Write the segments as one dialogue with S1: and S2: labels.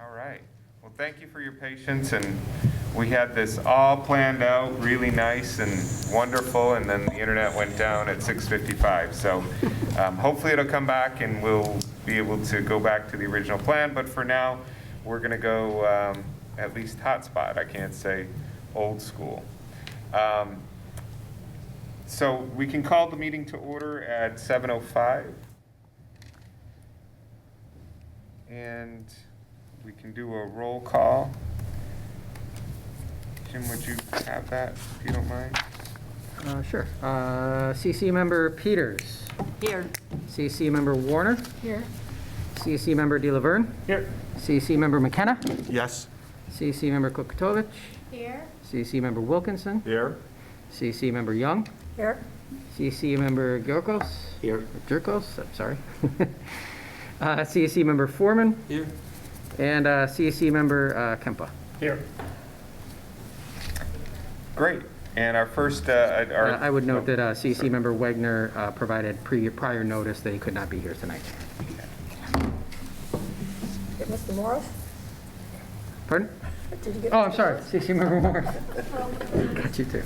S1: All right. Well, thank you for your patience, and we had this all planned out really nice and wonderful, and then the internet went down at 6:55. So hopefully it'll come back and we'll be able to go back to the original plan, but for now, we're going to go at least hotspot. I can't say old school. So we can call the meeting to order at 7:05. And we can do a roll call. Jim, would you have that, if you don't mind?
S2: Sure. CC member Peters.
S3: Here.
S2: CC member Warner.
S3: Here.
S2: CC member De Laverne.
S4: Here.
S2: CC member McKenna.
S4: Yes.
S2: CC member Kokotovich.
S3: Here.
S2: CC member Wilkinson.
S4: Here.
S2: CC member Young.
S3: Here.
S2: CC member Gyurkos.
S4: Here.
S2: Jerkos, I'm sorry. CC member Foreman.
S4: Here.
S2: And CC member Kempa.
S4: Here.
S1: Great. And our first,
S2: I would note that CC member Wagner provided prior notice that he could not be here tonight.
S3: Get Mr. Morris?
S2: Pardon?
S3: Did you get?
S2: Oh, I'm sorry. CC member Morris. Got you too.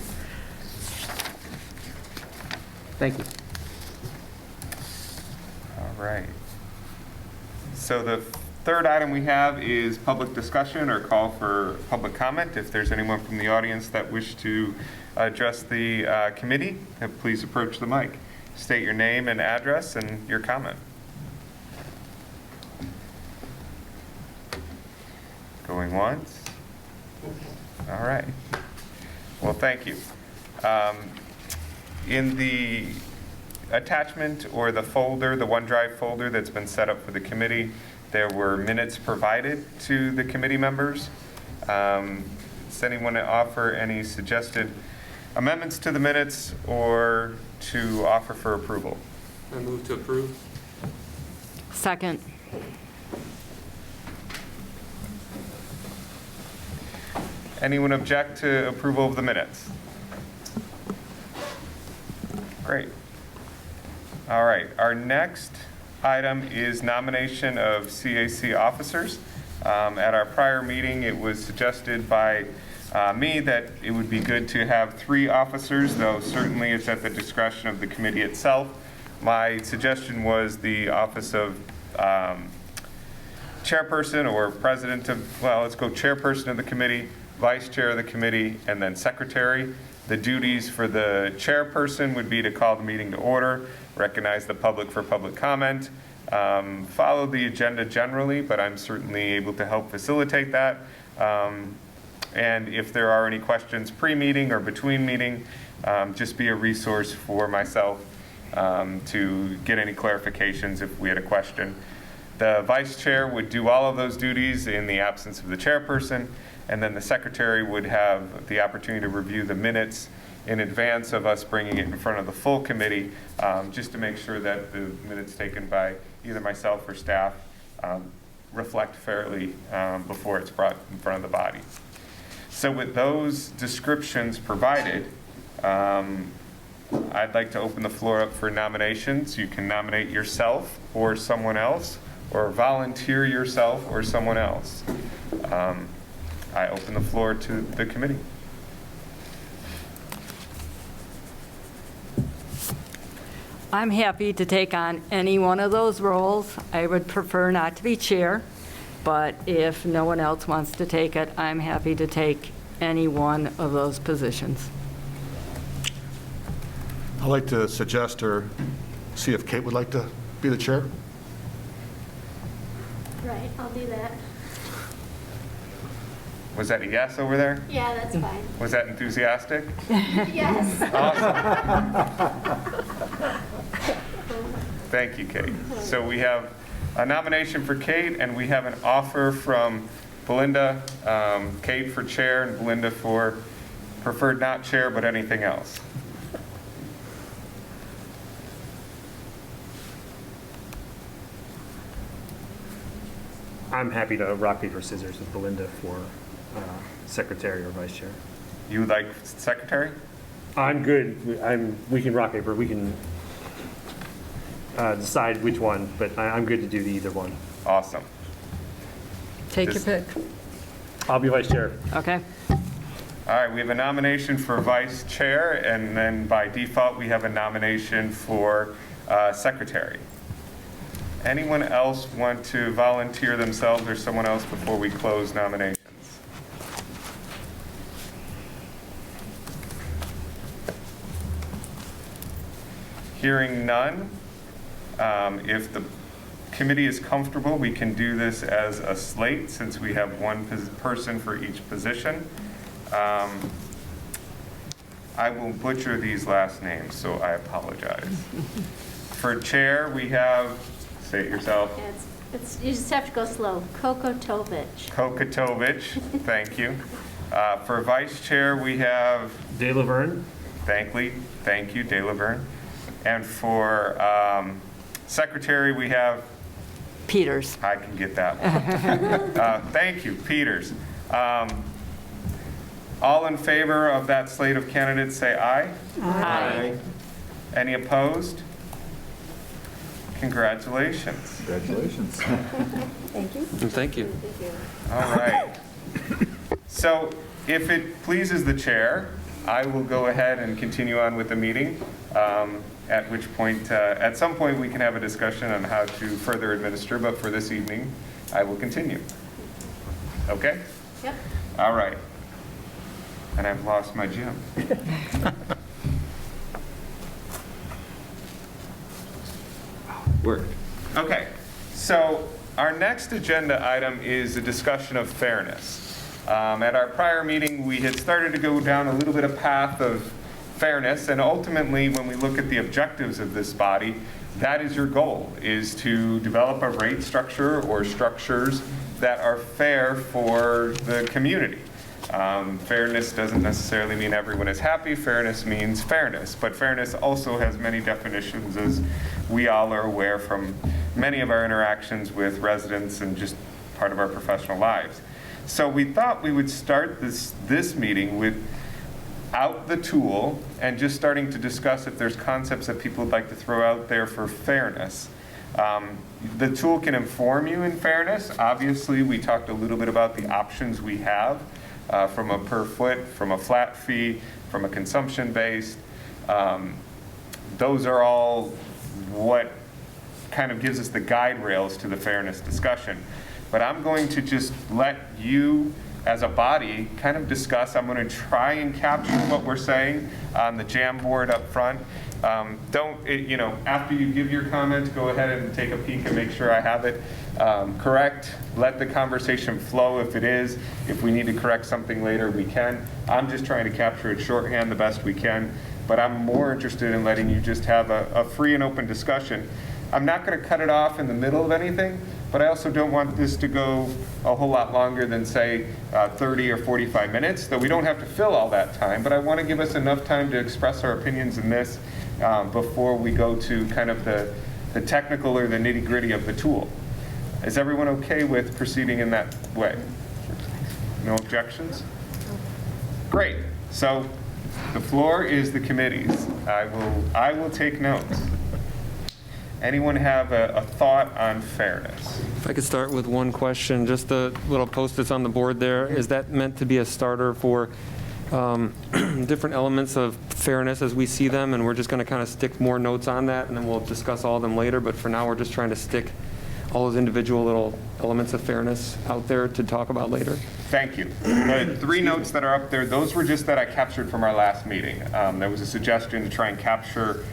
S2: Thank you.
S1: all right. So the third item we have is public discussion or call for public comment. If there's anyone from the audience that wish to address the committee, please approach the mic. State your name and address and your comment. Going once. All right. Well, thank you. In the attachment or the folder, the OneDrive folder that's been set up for the committee, there were minutes provided to the committee members. Does anyone offer any suggested amendments to the minutes or to offer for approval?
S5: I move to approve.
S3: Second.
S1: Anyone object to approval of the minutes? Great. All right, our next item is nomination of CAC officers. At our prior meeting, it was suggested by me that it would be good to have 3 officers, though certainly it's at the discretion of the committee itself. My suggestion was the office of chairperson or president of, well, let's go chairperson of the committee, vice chair of the committee, and then secretary. The duties for the chairperson would be to call the meeting to order, recognize the public for public comment, follow the agenda generally, but I'm certainly able to help facilitate that. And if there are any questions pre-meeting or between meeting, just be a resource for myself to get any clarifications if we had a question. The vice chair would do all of those duties in the absence of the chairperson, and then the secretary would have the opportunity to review the minutes in advance of us bringing it in front of the full committee, just to make sure that the minutes taken by either myself or staff reflect fairly before it's brought in front of the body. So with those descriptions provided, I'd like to open the floor up for nominations. You can nominate yourself or someone else, or volunteer yourself or someone else. I open the floor to the committee.
S3: I'm happy to take on any one of those roles. I would prefer not to be chair, but if no one else wants to take it, I'm happy to take any one of those positions.
S4: I'd like to suggest or see if Kate would like to be the chair.
S6: Right, I'll do that.
S1: Was that a yes over there?
S6: Yeah, that's fine.
S1: Was that enthusiastic?
S6: Yes.
S1: Awesome. Thank you, Kate. So we have a nomination for Kate, and we have an offer from Belinda. Kate for chair and Belinda for preferred not chair, but anything else.
S7: I'm happy to rock, paper, scissors with Belinda for secretary or vice chair.
S1: You would like secretary?
S7: I'm good. We can rock, paper. We can decide which one, but I'm good to do either one.
S1: Awesome.
S3: Take your pick.
S7: I'll be vice chair.
S3: Okay.
S1: All right, we have a nomination for vice chair, and then by default, we have a nomination for secretary. Anyone else want to volunteer themselves or someone else before we close nominations? Hearing none, if the committee is comfortable, we can do this as a slate since we have one person for each position. I will butcher these last names, so I apologize. For chair, we have, say it yourself,
S6: Yeah, you just have to go slow. Kokotovich.
S1: Kokotovich, thank you. For vice chair, we have,
S7: De Laverne.
S1: thank you, De Laverne. And for secretary, we have,
S3: Peters.
S1: I can get that one. Thank you, Peters. All in favor of that slate of candidates, say aye.
S3: Aye.
S1: Any opposed? Congratulations.
S4: Congratulations.
S6: Thank you.
S5: Thank you.
S1: All right. So if it pleases the chair, I will go ahead and continue on with the meeting, at which point, at some point, we can have a discussion on how to further administer, but for this evening, I will continue. Okay?
S6: Yep.
S1: All right. And I've lost my gem.
S5: Worked.
S1: Okay, so our next agenda item is a discussion of fairness. At our prior meeting, we had started to go down a little bit of path of fairness, and ultimately, when we look at the objectives of this body, that is your goal, is to develop a rate structure or structures that are fair for the community. Fairness doesn't necessarily mean everyone is happy. Fairness means fairness. But fairness also has many definitions, as we all are aware from many of our interactions with residents and just part of our professional lives. So we thought we would start this meeting without the tool and just starting to discuss if there's concepts that people would like to throw out there for fairness. The tool can inform you in fairness. Obviously, we talked a little bit about the options we have. From a per foot, from a flat fee, from a consumption-based. Those are all what kind of gives us the guide rails to the fairness discussion. But I'm going to just let you, as a body, kind of discuss. I'm going to try and capture what we're saying on the Jamboard up front. After you give your comments, go ahead and take a peek and make sure I have it correct. Let the conversation flow if it is. If we need to correct something later, we can. I'm just trying to capture it shorthand the best we can, but I'm more interested in letting you just have a free and open discussion. I'm not going to cut it off in the middle of anything, but I also don't want this to go a whole lot longer than, say, 30 or 45 minutes, though we don't have to fill all that time, but I want to give us enough time to express our opinions in this before we go to kind of the technical or the nitty-gritty of the tool. Is everyone okay with proceeding in that way? No objections? Great. So the floor is the committee's. I will take notes. Anyone have a thought on fairness?
S5: If I could start with one question, just the little post-its on the board there, is that meant to be a starter for different elements of fairness as we see them, and we're just going to kind of stick more notes on that, and then we'll discuss all of them later, but for now, we're just trying to stick all those individual little elements of fairness out there to talk about later?
S1: Thank you. The 3 notes that are up there, those were just that I captured from our last meeting. There was a suggestion to try and capture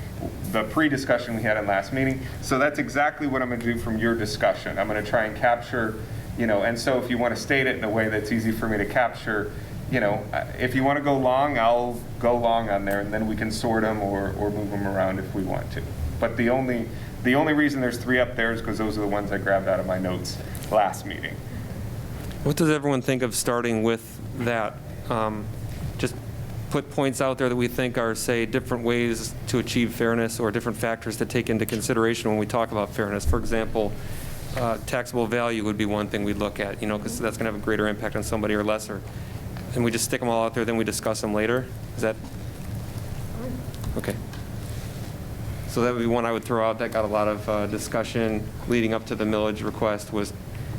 S1: the pre-discussion we had in last meeting. So that's exactly what I'm going to do from your discussion. I'm going to try and capture, and so if you want to state it in a way that's easy for me to capture, if you want to go long, I'll go long on there, and then we can sort them or move them around if we want to. But the only reason there's 3 up there is because those are the ones I grabbed out of my notes last meeting.
S5: What does everyone think of starting with that? Just put points out there that we think are, say, different ways to achieve fairness or different factors to take into consideration when we talk about fairness. For example, taxable value would be one thing we'd look at, because that's going to have a greater impact on somebody or lesser. And we just stick them all out there, then we discuss them later? Is that? Okay. So that would be one I would throw out that got a lot of discussion leading up to the millage request, was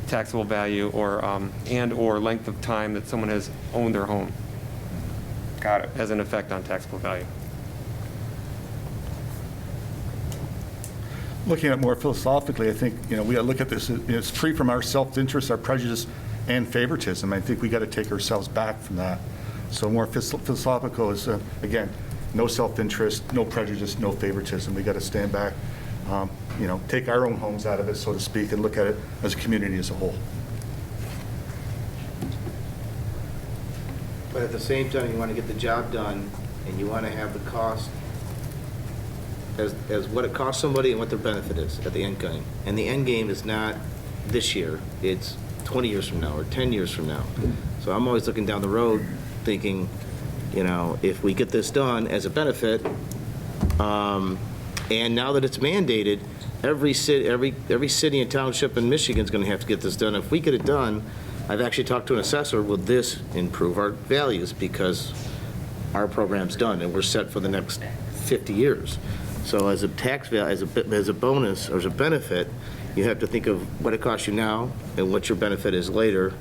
S5: taxable value or, and/or length of time that someone has owned their home
S1: Got it.
S5: as an effect on taxable value.
S4: Looking at it more philosophically, I think, we got to look at this, it's free from our self-interest, our prejudice, and favoritism. I think we got to take ourselves back from that. So more philosophical is, again, no self-interest, no prejudice, no favoritism. We got to stand back, take our own homes out of it, so to speak, and look at it as a community as a whole.
S8: But at the same time, you want to get the job done, and you want to have the cost as what it costs somebody and what their benefit is at the end game. And the end game is not this year, it's 20 years from now or 10 years from now. So I'm always looking down the road thinking, if we get this done as a benefit, and now that it's mandated, every city and township in Michigan is going to have to get this done. If we get it done, I've actually talked to an assessor, will this improve our values because our program's done and we're set for the next 50 years. So as a tax value, as a bonus or as a benefit, you have to think of what it costs you now and what your benefit is later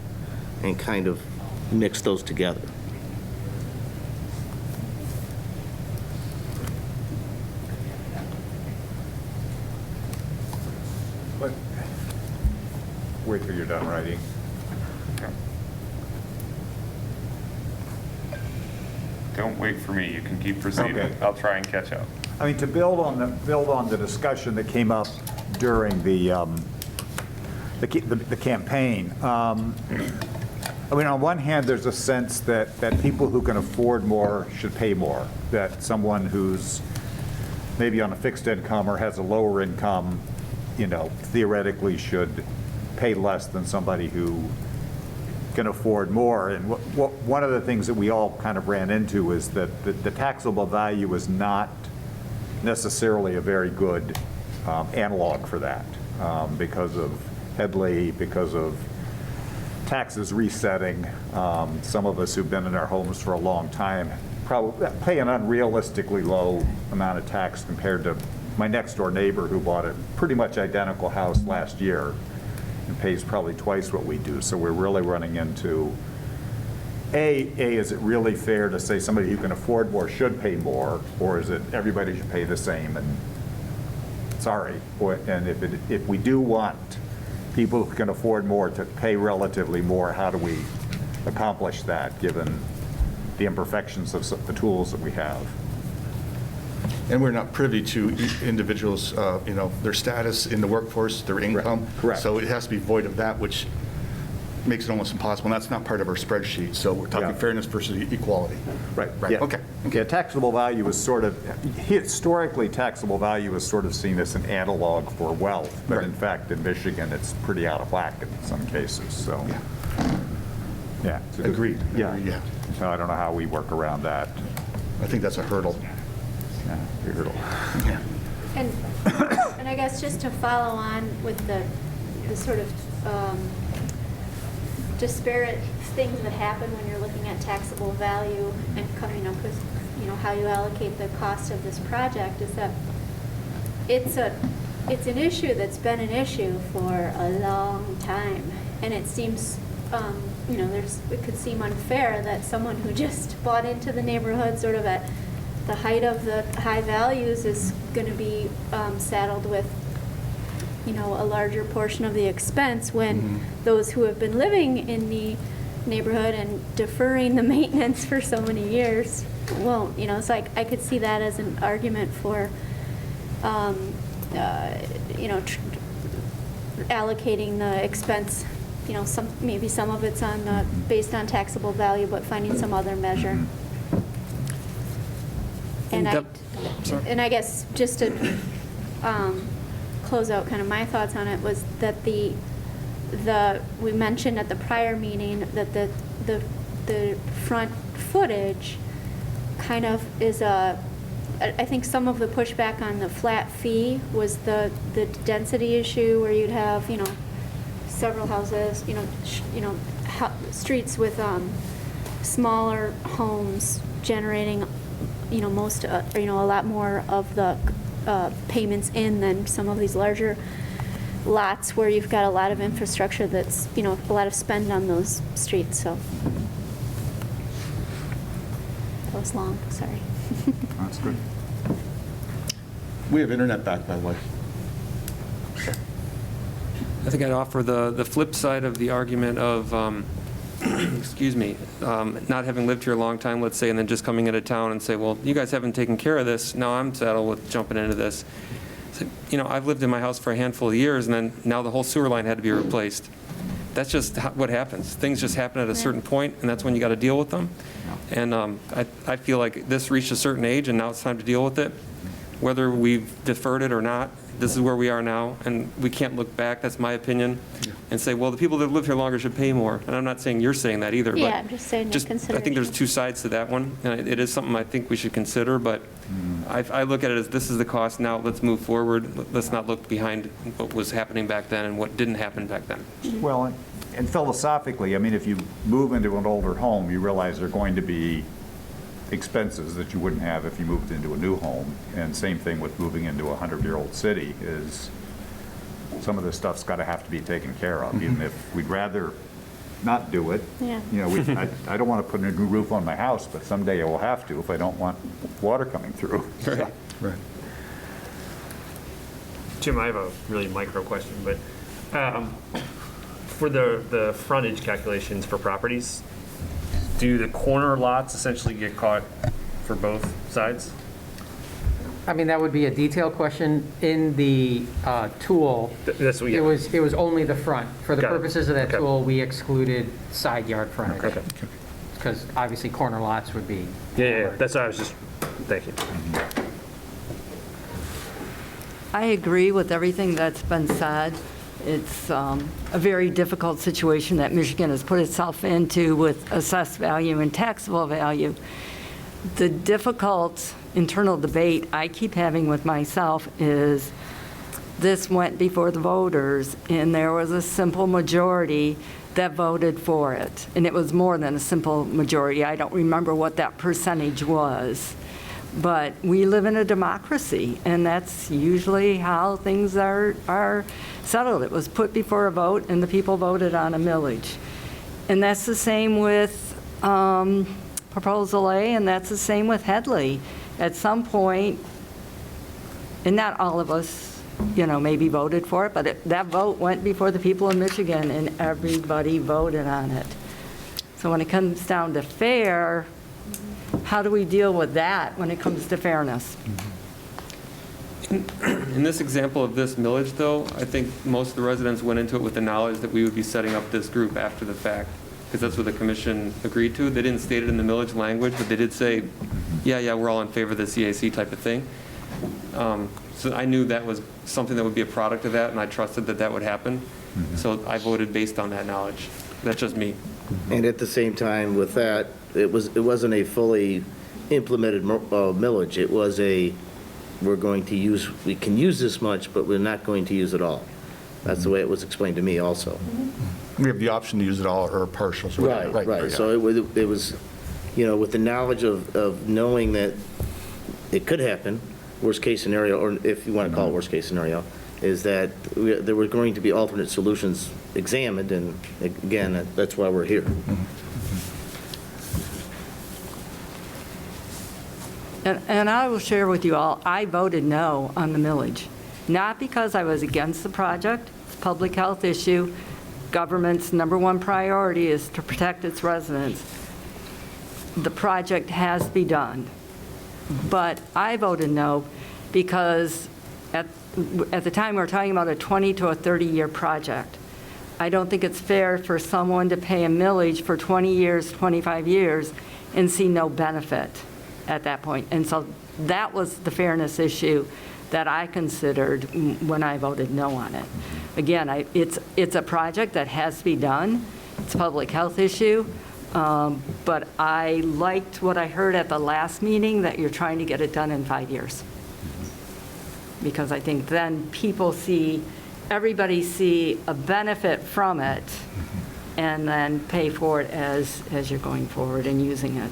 S8: and kind of mix those together.
S9: Wait till you're done writing.
S1: Don't wait for me. You can keep proceeding.
S9: Okay.
S1: I'll try and catch up.
S9: I mean, to build on the discussion that came up during the campaign. I mean, on one hand, there's a sense that people who can afford more should pay more. That someone who's maybe on a fixed income or has a lower income, theoretically should pay less than somebody who can afford more. And one of the things that we all kind of ran into is that the taxable value is not necessarily a very good analog for that because of Headley, because of taxes resetting. Some of us who've been in our homes for a long time probably pay an unrealistically low amount of tax compared to my next door neighbor who bought a pretty much identical house last year and pays probably twice what we do. So we're really running into, is it really fair to say somebody who can afford more should pay more, or is it everybody should pay the same? And sorry, and if we do want people who can afford more to pay relatively more, how do we accomplish that given the imperfections of the tools that we have?
S4: And we're not privy to individuals, their status in the workforce, their income.
S9: Correct.
S4: So it has to be void of that, which makes it almost impossible. And that's not part of our spreadsheet. So we're talking fairness versus equality.
S9: Right.
S4: Right.
S9: Yeah.
S4: Okay.
S9: Yeah, taxable value is historically, taxable value is sort of seen as an analog for wealth. But in fact, in Michigan, it's pretty out of whack in some cases, so. Yeah.
S4: Agreed.
S9: Yeah.
S4: Yeah.
S9: So I don't know how we work around that.
S4: I think that's a hurdle.
S9: Yeah, big hurdle.
S4: Yeah.
S6: And I guess just to follow on with the sort of disparate things that happen when you're looking at taxable value and coming up with, how you allocate the cost of this project, is that it's an issue that's been an issue for a long time. And it seems, it could seem unfair that someone who just bought into the neighborhood sort of at the height of the high values is going to be saddled with, a larger portion of the expense when those who have been living in the neighborhood and deferring the maintenance for so many years won't. So I could see that as an argument for, allocating the expense. Maybe some of it's based on taxable value, but finding some other measure. And I guess just to close out kind of my thoughts on it was that we mentioned at the prior meeting that the front footage kind of is I think some of the pushback on the flat fee was the density issue where you'd have, several houses, streets with smaller homes generating most, a lot more of the payments in than some of these larger lots where you've got a lot of infrastructure that's, a lot of spend on those streets, so. That was long, sorry.
S9: That's good.
S4: We have internet back, by the way.
S5: I think I'd offer the flip side of the argument of, excuse me, not having lived here a long time, let's say, and then just coming into town and say, well, you guys haven't taken care of this, now I'm saddled with jumping into this. So, I've lived in my house for a handful of years, and then now the whole sewer line had to be replaced. That's just what happens. Things just happen at a certain point, and that's when you got to deal with them. And I feel like this reached a certain age, and now it's time to deal with it. Whether we've deferred it or not, this is where we are now, and we can't look back, that's my opinion, and say, well, the people that live here longer should pay more. And I'm not saying you're saying that either, but
S6: Yeah, I'm just saying
S5: I think there's two sides to that one, and it is something I think we should consider, but I look at it as this is the cost now, let's move forward, let's not look behind what was happening back then and what didn't happen back then.
S9: Well, and philosophically, I mean, if you move into an older home, you realize there are going to be expenses that you wouldn't have if you moved into a new home. And same thing with moving into a 100-year-old city is some of this stuff's got to have to be taken care of, even if we'd rather not do it.
S6: Yeah.
S9: I don't want to put a new roof on my house, but someday I will have to if I don't want water coming through.
S4: Right.
S7: Jim, I have a really micro question, but for the frontage calculations for properties, do the corner lots essentially get caught for both sides?
S2: I mean, that would be a detailed question. In the tool,
S7: That's what, yeah.
S2: it was only the front. For the
S7: Got it.
S2: purposes of that
S7: Okay.
S2: tool, we excluded side yard frontage.
S7: Okay.
S2: Because obviously corner lots would be.
S7: Yeah, that's what I was just, thank you.
S3: I agree with everything that's been said. It's a very difficult situation that Michigan has put itself into with assessed value and taxable value. The difficult internal debate I keep having with myself is this went before the voters, and there was a simple majority that voted for it. And it was more than a simple majority. I don't remember what that percentage was. But we live in a democracy, and that's usually how things are settled. It was put before a vote, and the people voted on a millage. And that's the same with Proposal A, and that's the same with Headley. At some point, and not all of us, maybe voted for it, but that vote went before the people of Michigan, and everybody voted on it. So when it comes down to fair, how do we deal with that when it comes to fairness?
S5: In this example of this millage, though, I think most of the residents went into it with the knowledge that we would be setting up this group after the fact, because that's what the commission agreed to. They didn't state it in the millage language, but they did say, yeah, we're all in favor of the CAC type of thing. So I knew that was something that would be a product of that, and I trusted that that would happen. So I voted based on that knowledge. That's just me.
S8: And at the same time with that, it wasn't a fully implemented millage. It was we can use this much, but we're not going to use it all. That's the way it was explained to me also.
S4: We have the option to use it all or partials. or whatever.
S8: Right. So it was, with the knowledge of knowing that it could happen, worst case scenario, or if you want to call it worst case scenario, is that there were going to be alternate solutions examined, and again, that's why we're here.
S3: And I will share with you all, I voted no on the millage. Not because I was against the project, it's a public health issue. Government's number one priority is to protect its residents. The project has to be done. But I voted no because at the time we were talking about a 20 to a 30-year project. I don't think it's fair for someone to pay a millage for 20 years, 25 years, and see no benefit at that point. And so that was the fairness issue that I considered when I voted no on it. Again, it's a project that has to be done. It's a public health issue. But I liked what I heard at the last meeting, that you're trying to get it done in 5 years. Because I think then everybody see a benefit from it, and then pay for it as you're going forward and using it.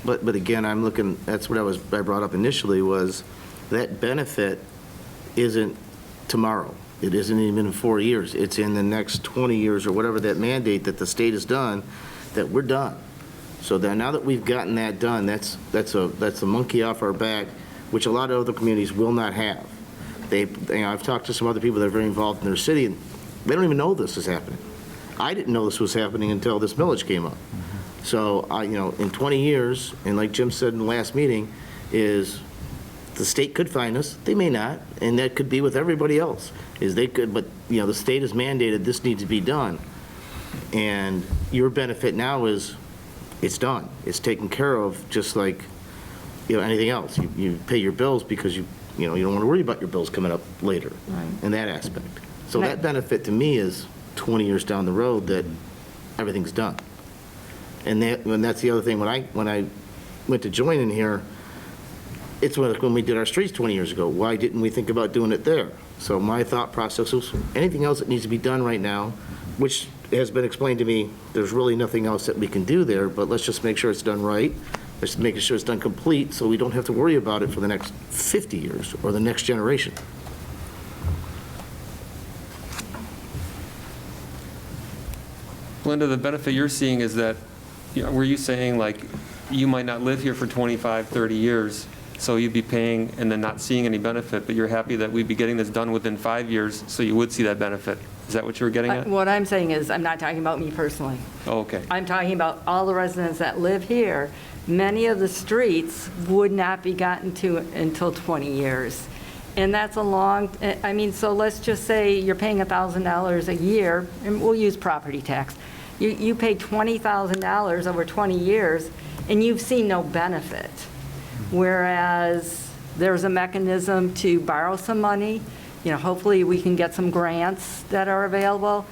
S8: But again, I'm looking, that's what I brought up initially, was that benefit isn't tomorrow. It isn't even in 4 years. It's in the next 20 years or whatever that mandate that the state has done, that we're done. So then now that we've gotten that done, that's a monkey off our back, which a lot of other communities will not have. I've talked to some other people that are very involved in their city, and they don't even know this is happening. I didn't know this was happening until this millage came up. So, in 20 years, and like Jim said in the last meeting, is the state could fine us, they may not, and that could be with everybody else, is they could, but, the state has mandated this needs to be done. And your benefit now is, it's done. It's taken care of, just like, anything else. You pay your bills because you don't want to worry about your bills coming up later, in that aspect. So that benefit to me is 20 years down the road that everything's done. And that's the other thing, when I went to join in here, it's when we did our streets 20 years ago. Why didn't we think about doing it there? So my thought process was, anything else that needs to be done right now, which has been explained to me, there's really nothing else that we can do there, but let's just make sure it's done right. Let's make sure it's done complete, so we don't have to worry about it for the next 50 years or the next generation.
S5: Linda, the benefit you're seeing is that, were you saying, like, you might not live here for 25, 30 years, so you'd be paying and then not seeing any benefit, but you're happy that we'd be getting this done within 5 years, so you would see that benefit? Is that what you were getting at?
S3: What I'm saying is, I'm not talking about me personally.
S5: Oh, okay.
S3: I'm talking about all the residents that live here. Many of the streets would not be gotten to until 20 years. And that's a long, so let's just say you're paying $1,000 a year, and we'll use property tax. You pay $20,000 over 20 years, and you've seen no benefit. Whereas there's a mechanism to borrow some money, hopefully we can get some grants that are available,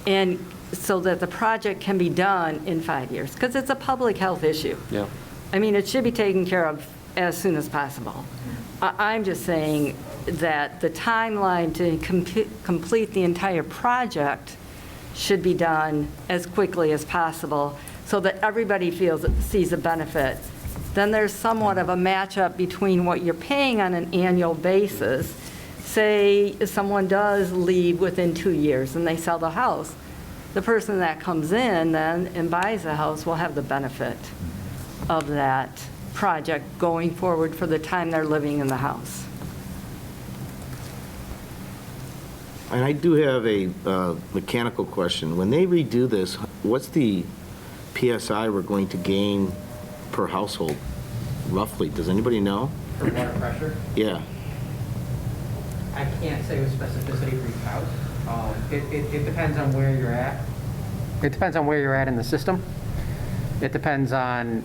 S3: and so that the project can be done in 5 years, because it's a public health issue.
S5: Yeah.
S3: It should be taken care of as soon as possible. I'm just saying that the timeline to complete the entire project should be done as quickly as possible so that everybody sees a benefit. Then there's somewhat of a matchup between what you're paying on an annual basis. Say if someone does leave within 2 years and they sell the house, the person that comes in then and buys the house will have the benefit of that project going forward for the time they're living in the house.
S8: And I do have a mechanical question. When they redo this, what's the PSI we're going to gain per household, roughly? Does anybody know?
S2: For water pressure?
S8: Yeah.
S2: I can't say with specificity for each house. It depends on where you're at. It depends on where you're at in the system. It depends on,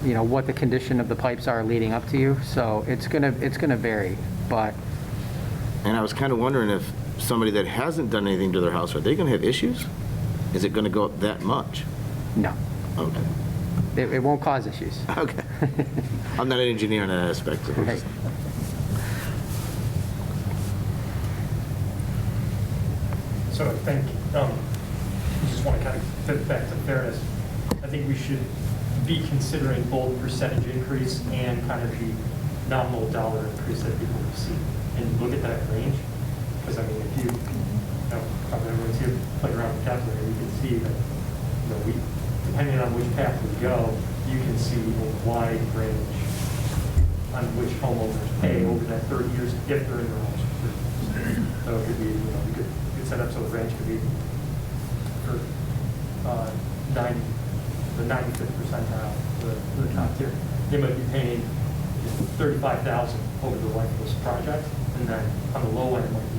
S2: what the condition of the pipes are leading up to you. So it's gonna vary, but.
S8: And I was kind of wondering if somebody that hasn't done anything to their house, are they going to have issues? Is it going to go up that much?
S2: No.
S8: Okay.
S2: It won't cause issues.
S8: Okay. I'm not an engineer in that aspect. So
S2: Right.
S10: So I think, I just want to kind of fit back to fairness. I think we should be considering both percentage increase and kind of the nominal dollar increase that people receive, and look at that range. Because if you, probably everyone's here playing around with the calculator, you can see that, depending on which path we go, you can see a wide range on which homeowners pay over that 30 years if they're in their homes for 30 years. So it could be, you could set up so the range could be for the 95th percentile, the top tier. They might be paying $35,000 over the life of this project, and then on the low end it might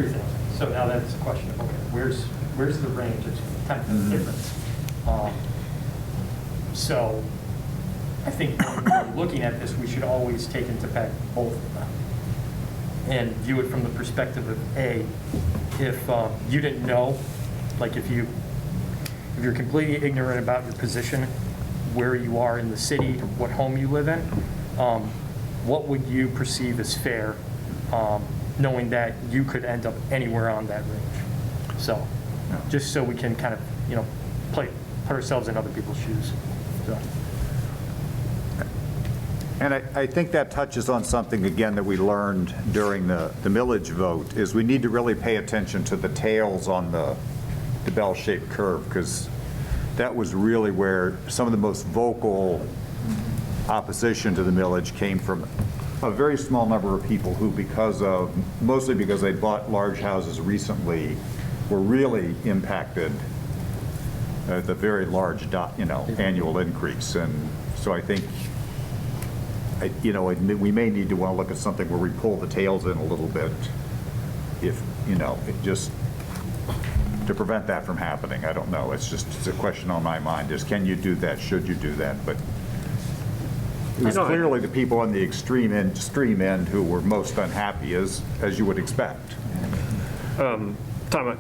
S10: be $3,000. So now that's a question of, okay, where's the range? It's kind of a difference. So I think when we're looking at this, we should always take into account both of them and view it from the perspective of A, if you didn't know, like if you're completely ignorant about your position, where you are in the city, what home you live in, what would you perceive as fair, knowing that you could end up anywhere on that range? So, just so we can kind of, put ourselves in other people's shoes. So.
S9: And I think that touches on something, again, that we learned during the millage vote, is we need to really pay attention to the tails on the bell-shaped curve, because that was really where some of the most vocal opposition to the millage came from a very small number of people who, mostly because they bought large houses recently, were really impacted at the very large, annual increase. And so I think, we may need to want to look at something where we pull the tails in a little bit, if, it just, to prevent that from happening. I don't know. It's a question on my mind, is can you do that? Should you do that? But it was clearly the people on the extreme end who were most unhappy, as you would expect.
S7: Tom,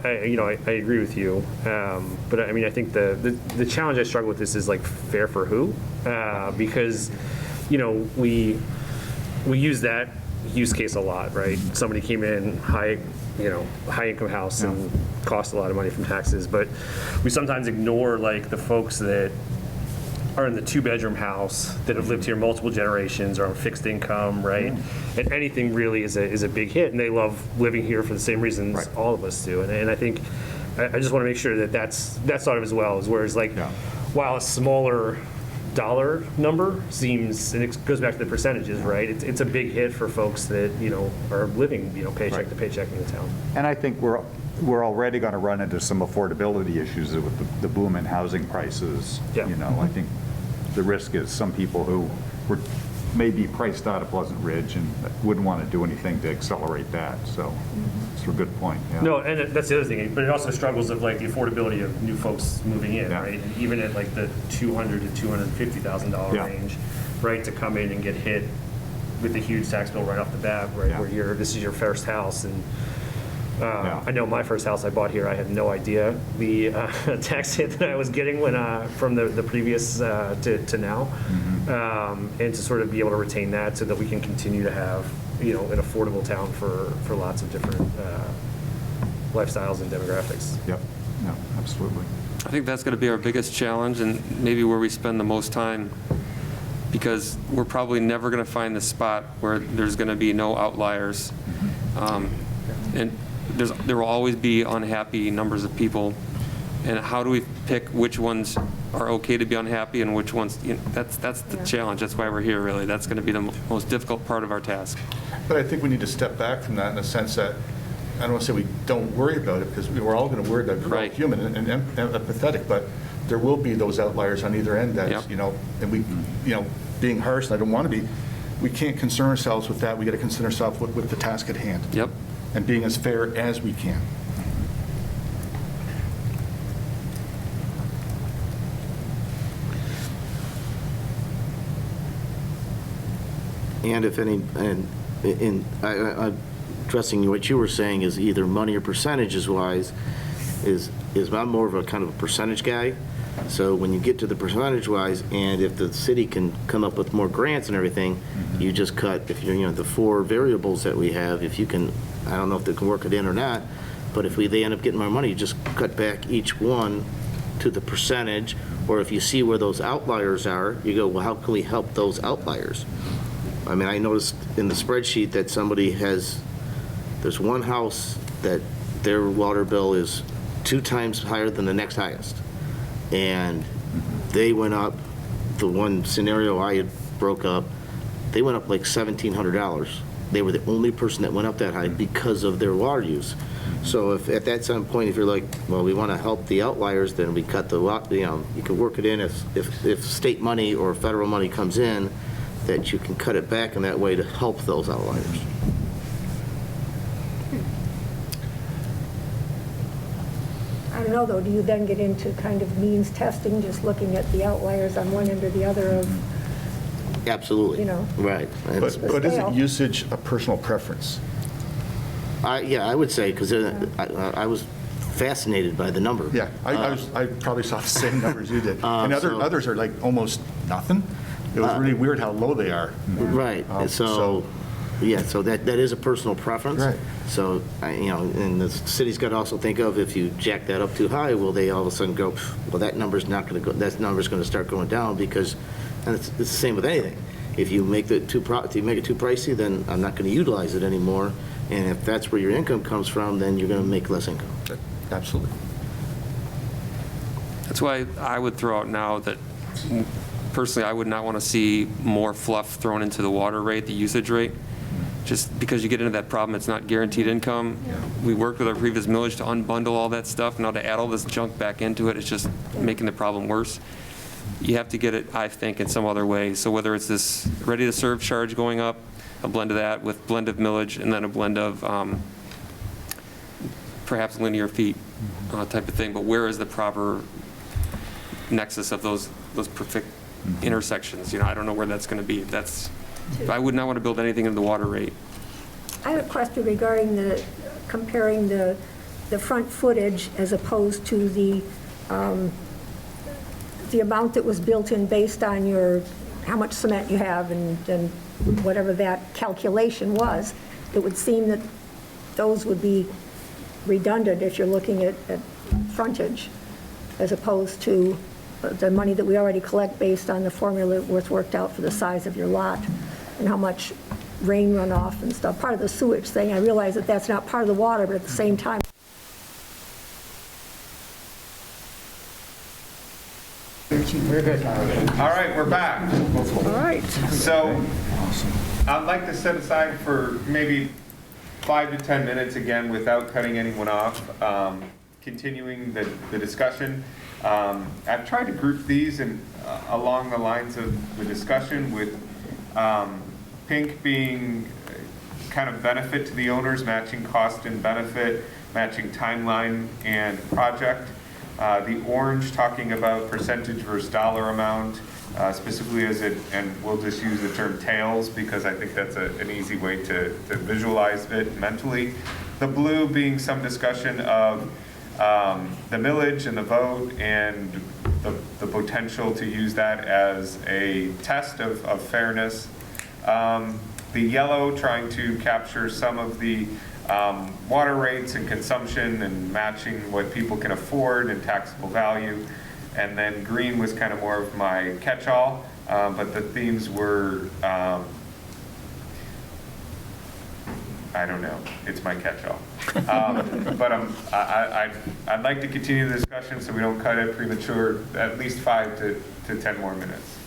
S7: I agree with you, but I mean, I think the challenge I struggle with this is like fair for who, because we use that use case a lot, right? Somebody came in high income house and cost a lot of money from taxes, but we sometimes ignore like the folks that are in the 2-bedroom house that have lived here multiple generations or on fixed income, right? And anything really is a big hit, and they love living here for the same reasons all of us do. And I think I just want to make sure that that's thought of as well, as whereas like while a smaller dollar number seems, and it goes back to the percentages, right? It's a big hit for folks that are living paycheck to paycheck in the town.
S9: And I think we're already going to run into some affordability issues with the boom in housing prices.
S7: Yeah.
S9: I think the risk is some people who were maybe priced out of Pleasant Ridge and wouldn't want to do anything to accelerate that. So it's a good point. Yeah.
S7: No, and that's the other thing, but it also struggles of like the affordability of new folks moving in, right? And even at like the $200,000 to $250,000 range, right, to come in and get hit with a huge tax bill right off the bat, right, where this is your first house. And I know my first house I bought here, I had no idea the tax hit that I was getting when from the previous to now, and to sort of be able to retain that so that we can continue to have an affordable town for lots of different lifestyles and demographics.
S9: Yep. No, absolutely.
S5: I think that's going to be our biggest challenge, and maybe where we spend the most time, because we're probably never going to find the spot where there's going to be no outliers. And there will always be unhappy numbers of people. And how do we pick which ones are okay to be unhappy and which ones, that's the challenge. That's why we're here, really. That's going to be the most difficult part of our task.
S4: But I think we need to step back from that in the sense that, I don't want to say we don't worry about it, because we're all going to worry about it. We're all human and empathetic, but there will be those outliers on either end that, and we, being harsh, and I don't want to be, we can't concern ourselves with that. We got to concern ourselves with the task at hand.
S5: Yep.
S4: And being as fair as we can.
S8: And if any, and addressing what you were saying is either money or percentages wise, is I'm more of a kind of a percentage guy. So when you get to the percentage wise, and if the city can come up with more grants and everything, you just cut, if you're, the 4 variables that we have, if you can, I don't know if they can work it in or not, but if they end up getting more money, you just cut back each one to the percentage, or if you see where those outliers are, you go, well, how can we help those outliers? I mean, I noticed in the spreadsheet that there's one house that their water bill is 2 times higher than the next highest. And they went up, the one scenario I had broke up, they went up like $1,700. They were the only person that went up that high because of their water use. So if at that some point, if you're like, well, we want to help the outliers, then we cut the, you can work it in if state money or federal money comes in, that you can cut it back in that way to help those outliers.
S11: I don't know, though, do you then get into kind of means testing, just looking at the outliers on one end or the other of,
S8: Absolutely. Right.
S4: But isn't usage a personal preference?
S8: Yeah, I would say, because I was fascinated by the number.
S4: Yeah, I probably saw the same numbers you did. And others are like almost nothing. It was really weird how low they are.
S8: Right. So that is a personal preference.
S4: Right.
S8: So, and the city's got to also think of, if you jack that up too high, will they all of a sudden go, well, that number's not going to go, that number's going to start going down, because, and it's the same with anything. If you make it too pricey, then I'm not going to utilize it anymore. And if that's where your income comes from, then you're going to make less income.
S4: Absolutely.
S5: That's why I would throw out now that personally, I would not want to see more fluff thrown into the water rate, the usage rate, just because you get into that problem, it's not guaranteed income. We worked with our previous millage to unbundle all that stuff. Now to add all this junk back into it, it's just making the problem worse. You have to get it, I think, in some other way. So whether it's this ready-to-serve charge going up, a blend of that with blend of millage, and then a blend of perhaps linear feet type of thing. But where is the proper nexus of those perfect intersections? I don't know where that's going to be. I would not want to build anything into the water rate.
S11: I have a question regarding comparing the front footage as opposed to the amount that was built in based on how much cement you have and whatever that calculation was. It would seem that those would be redundant if you're looking at frontage as opposed to the money that we already collect based on the formula that was worked out for the size of your lot and how much rain runoff and stuff. Part of the sewage thing, I realize that that's not part of the water, but at the same time.
S2: We're good.
S1: All right, we're back.
S11: All right.
S1: So I'd like to set aside for maybe 5 to 10 minutes again without cutting anyone off, continuing the discussion. I've tried to group these along the lines of the discussion with pink being kind of benefit to the owners, matching cost and benefit, matching timeline and project. The orange talking about percentage versus dollar amount, specifically and we'll just use the term tails because I think that's an easy way to visualize it mentally. The blue being some discussion of the millage and the vote and the potential to use that as a test of fairness. The yellow trying to capture some of the water rates and consumption and matching what people can afford and taxable value. And then green was kind of more of my catch-all, but the themes were, I don't know, it's my catch-all. But I'd like to continue the discussion so we don't cut it premature, at least 5 to 10 more minutes.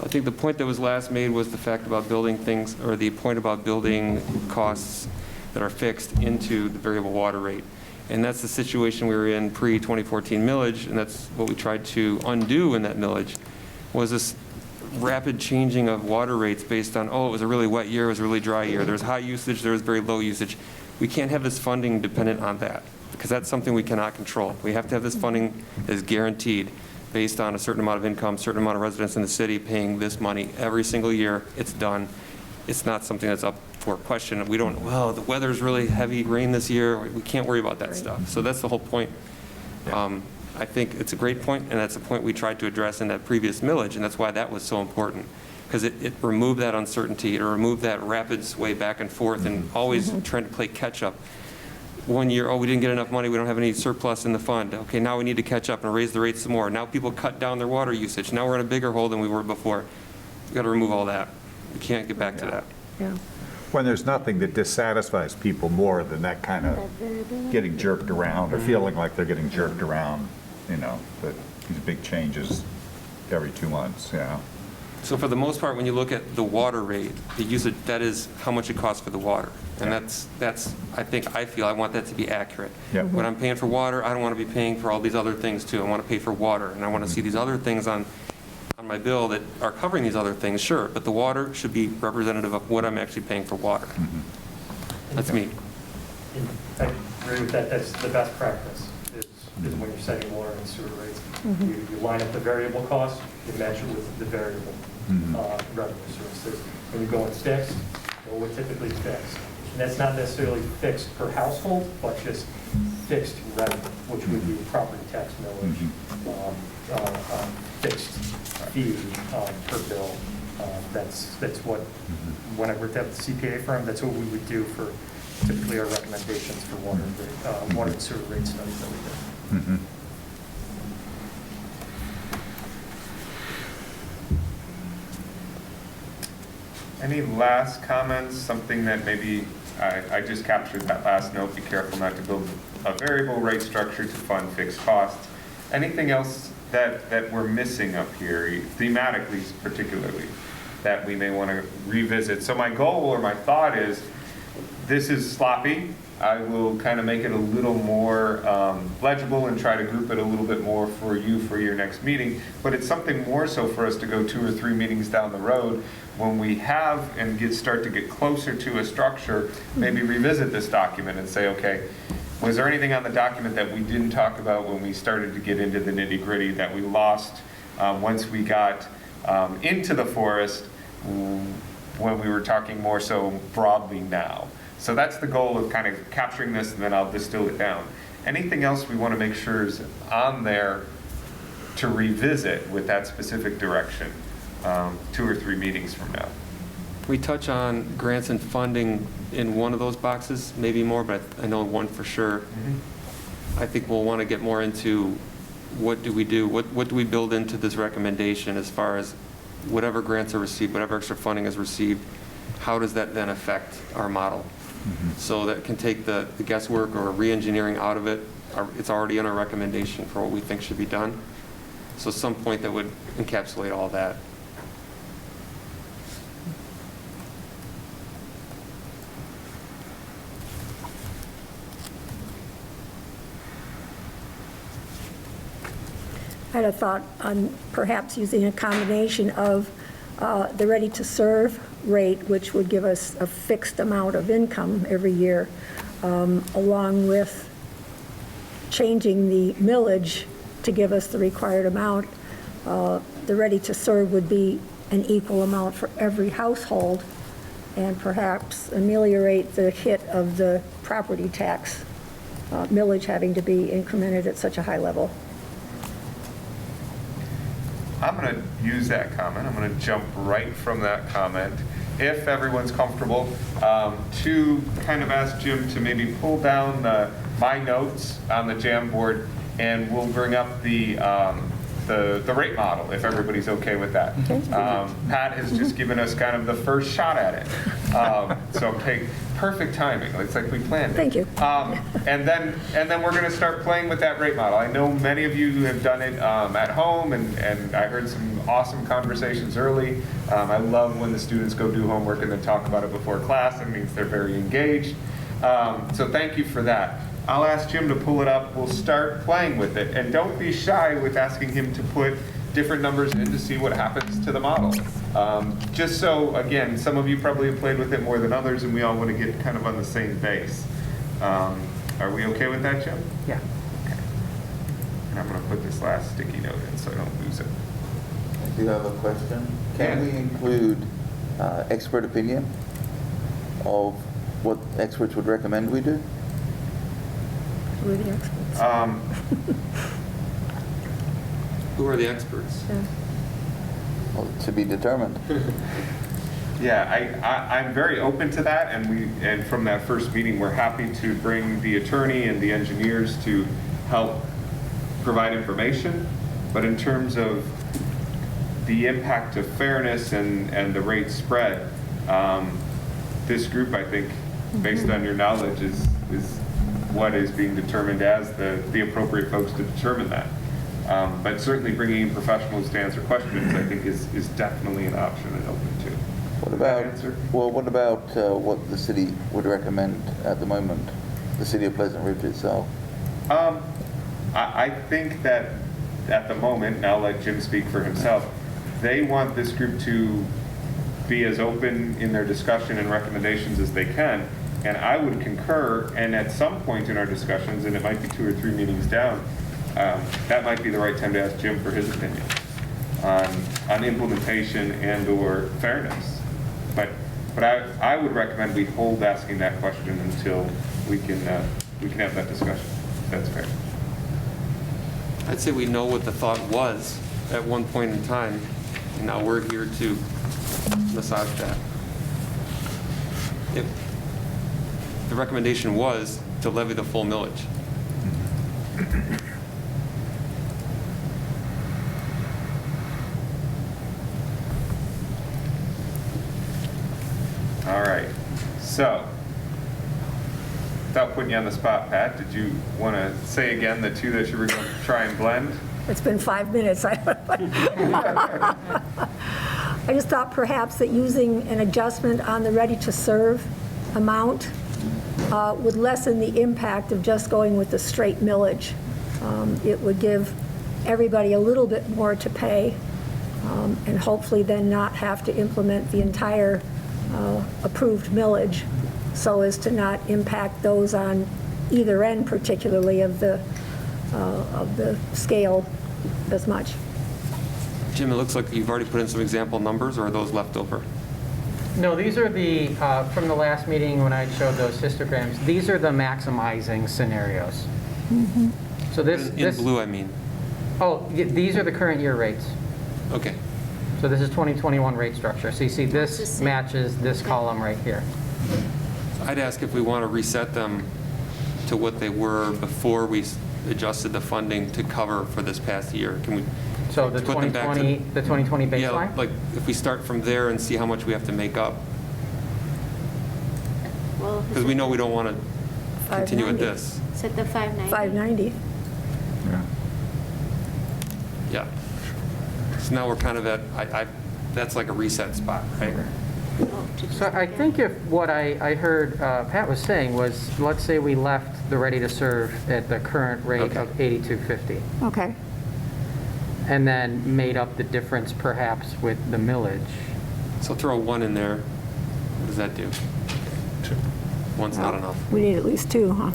S5: I think the point that was last made was the fact about building things, or the point about building costs that are fixed into the variable water rate. And that's the situation we were in pre-2014 millage, and that's what we tried to undo in that millage, was this rapid changing of water rates based on, it was a really wet year, it was a really dry year, there was high usage, there was very low usage. We can't have this funding dependent on that, because that's something we cannot control. We have to have this funding that is guaranteed based on a certain amount of income, certain amount of residents in the city paying this money every single year. It's done. It's not something that's up for question. We don't, the weather's really heavy rain this year. We can't worry about that stuff. So that's the whole point. I think it's a great point, and that's a point we tried to address in that previous millage, and that's why that was so important, because it removed that uncertainty. It removed that rapid sway back and forth and always trying to play catch up. One year, we didn't get enough money, we don't have any surplus in the fund. Okay, now we need to catch up and raise the rates some more. Now people cut down their water usage. Now we're in a bigger hole than we were before. We've got to remove all that. We can't get back to that.
S11: Yeah.
S9: When there's nothing that dissatisfies people more than that kind of getting jerked around or feeling like they're getting jerked around, that these big changes every 2 months,
S5: So for the most part, when you look at the water rate, the usage, that is how much it costs for the water. And that's I feel I want that to be accurate.
S9: Yeah.
S5: When I'm paying for water, I don't want to be paying for all these other things too. I want to pay for water, and I want to see these other things on my bill that are covering these other things, sure, but the water should be representative of what I'm actually paying for water. That's me.
S10: I agree with that. That's the best practice, is when you're setting water and sewer rates. You line up the variable cost, you match it with the variable revenue sources. When you go in fixed, we're typically fixed. And that's not necessarily fixed per household, but just fixed revenue, which would be property tax millage, fixed fee per bill. That's what, when I worked at the CPA firm, that's what we would do for typically our recommendations for water and sewer rate studies that we did.
S1: Any last comments, something that maybe, I just captured that last note, be careful not to build a variable rate structure to fund fixed costs. Anything else that we're missing up here, thematically particularly, that we may want to revisit? So my goal or my thought is, this is sloppy. I will kind of make it a little more legible and try to group it a little bit more for you for your next meeting. But it's something more so for us to go 2 or 3 meetings down the road when we have and start to get closer to a structure, maybe revisit this document and say, okay, was there anything on the document that we didn't talk about when we started to get into the nitty-gritty that we lost once we got into the forest when we were talking more so broadly now? So that's the goal of kind of capturing this, and then I'll distill it down. Anything else we want to make sure is on there to revisit with that specific direction 2 or 3 meetings from now?
S5: We touch on grants and funding in one of those boxes, maybe more, but I know one for sure. I think we'll want to get more into what do we do, what do we build into this recommendation as far as whatever grants are received, whatever extra funding is received, how does that then affect our model? So that can take the guesswork or re-engineering out of it. It's already in our recommendation for what we think should be done. So some point that would encapsulate all that.
S11: I had a thought on perhaps using a combination of the ready-to-serve rate, which would give us a fixed amount of income every year, along with changing the millage to give us the required amount. The ready-to-serve would be an equal amount for every household, and perhaps ameliorate the hit of the property tax millage having to be incremented at such a high level.
S1: I'm going to use that comment. I'm going to jump right from that comment, if everyone's comfortable, to kind of ask Jim to maybe pull down my notes on the Jamboard, and we'll bring up the rate model, if everybody's okay with that. Pat has just given us kind of the first shot at it. So okay, perfect timing. It's like we planned it.
S11: Thank you.
S1: And then we're going to start playing with that rate model. I know many of you have done it at home, and I heard some awesome conversations early. I love when the students go do homework and then talk about it before class. It means they're very engaged. So thank you for that. I'll ask Jim to pull it up. We'll start playing with it. And don't be shy with asking him to put different numbers in to see what happens to the model. Just so, again, some of you probably have played with it more than others, and we all want to get kind of on the same base. Are we okay with that, Jim?
S2: Yeah.
S1: Okay. And I'm going to put this last sticky note in so I don't lose it.
S12: I do have a question.
S1: Yeah.
S12: Can we include expert opinion of what experts would recommend we do?
S11: Who are the experts?
S5: Who are the experts?
S11: Yeah.
S12: Well, to be determined.
S1: Yeah, I'm very open to that, and from that first meeting, we're happy to bring the attorney and the engineers to help provide information. But in terms of the impact of fairness and the rate spread, this group, I think, based on your knowledge, is what is being determined as the appropriate folks to determine that. But certainly bringing in professionals to answer questions, I think, is definitely an option and open to.
S12: What about what the city would recommend at the moment, the city of Pleasant Ridge itself?
S1: I think that at the moment, and I'll let Jim speak for himself, they want this group to be as open in their discussion and recommendations as they can. And I would concur, and at some point in our discussions, and it might be 2 or 3 meetings down, that might be the right time to ask Jim for his opinion on implementation and or fairness. But I would recommend we hold asking that question until we can have that discussion, if that's fair.
S5: I'd say we know what the thought was at one point in time, and now we're here to massage that. The recommendation was to levy the full millage.
S1: without putting you on the spot, Pat, did you want to say again the two that you were going to try and blend?
S11: It's been 5 minutes. I just thought perhaps that using an adjustment on the ready-to-serve amount would lessen the impact of just going with the straight millage. It would give everybody a little bit more to pay, and hopefully then not have to implement the entire approved millage, so as to not impact those on either end, particularly of the scale, as much.
S5: Jim, it looks like you've already put in some example numbers, or are those left over?
S2: No, these are the, from the last meeting when I showed those histograms, these are the maximizing scenarios. So
S5: In blue, I mean.
S2: Oh, these are the current year rates.
S5: Okay.
S2: So this is 2021 rate structure. So you see this matches this column right here.
S5: I'd ask if we want to reset them to what they were before we adjusted the funding to cover for this past year. Can we
S2: So the
S5: put them back to-
S2: 2020 baseline?
S5: Yeah, like if we start from there and see how much we have to make up,
S6: Well,
S5: because we know we don't want to continue with
S11: 590.
S5: this.
S6: is it the 590?
S11: 590.
S5: Yeah. So now we're kind of at, that's like a reset spot, right?
S2: So I think if what I heard Pat was saying was, let's say we left the ready to serve at the current rate
S5: Okay.
S2: of 8250,
S11: Okay.
S2: and then made up the difference perhaps with the millage.
S5: So throw a 1 in there. What does that do? 1's not enough.
S11: We need at least 2, huh?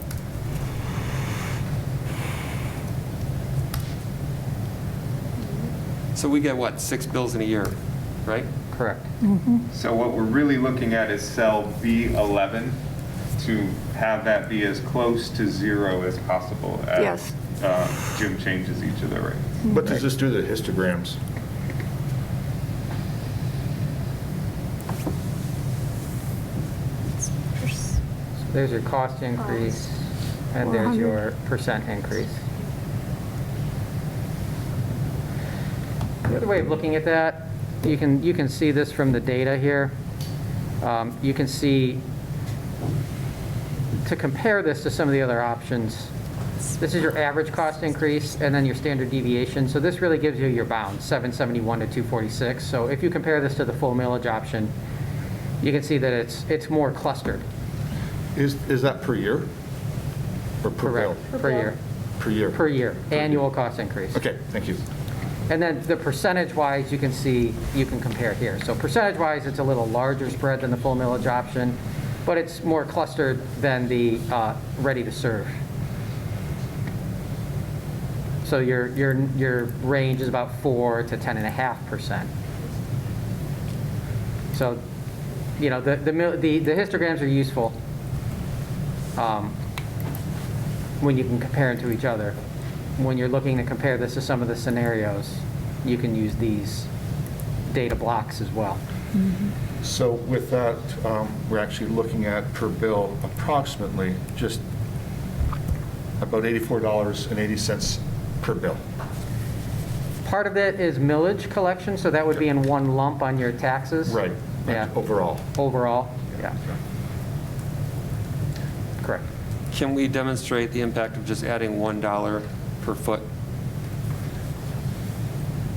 S5: So we get what, 6 bills in a year, right?
S2: Correct.
S1: So what we're really looking at is cell B11 to have that be as close to 0 as possible as
S11: Yes.
S1: Jim changes each of the rates.
S4: What does this do to the histograms?
S2: So there's your cost increase, and there's your percent increase. The other way of looking at that, you can see this from the data here. You can see, to compare this to some of the other options, this is your average cost increase and then your standard deviation. So this really gives you your bounds, 771 to 246. So if you compare this to the full millage option, you can see that it's more clustered.
S4: Is that per year? Or per bill?
S2: Correct, per year.
S4: Per year?
S2: Per year, annual cost increase.
S4: Okay, thank you.
S2: And then the percentage-wise, you can see, you can compare here. So percentage-wise, it's a little larger spread than the full millage option, but it's more clustered than the ready-to-serve. So your range is about 4 to 10.5%. So, you know, the histograms are useful when you can compare them to each other. When you're looking to compare this to some of the scenarios, you can use these data blocks as well.
S4: So with that, we're actually looking at per bill approximately just about $84.80 per bill.
S2: Part of it is millage collection, so that would be in one lump on your taxes.
S4: Right.
S2: Yeah.
S4: Overall.
S2: Overall, yeah. Correct.
S5: Can we demonstrate the impact of just adding $1 per foot?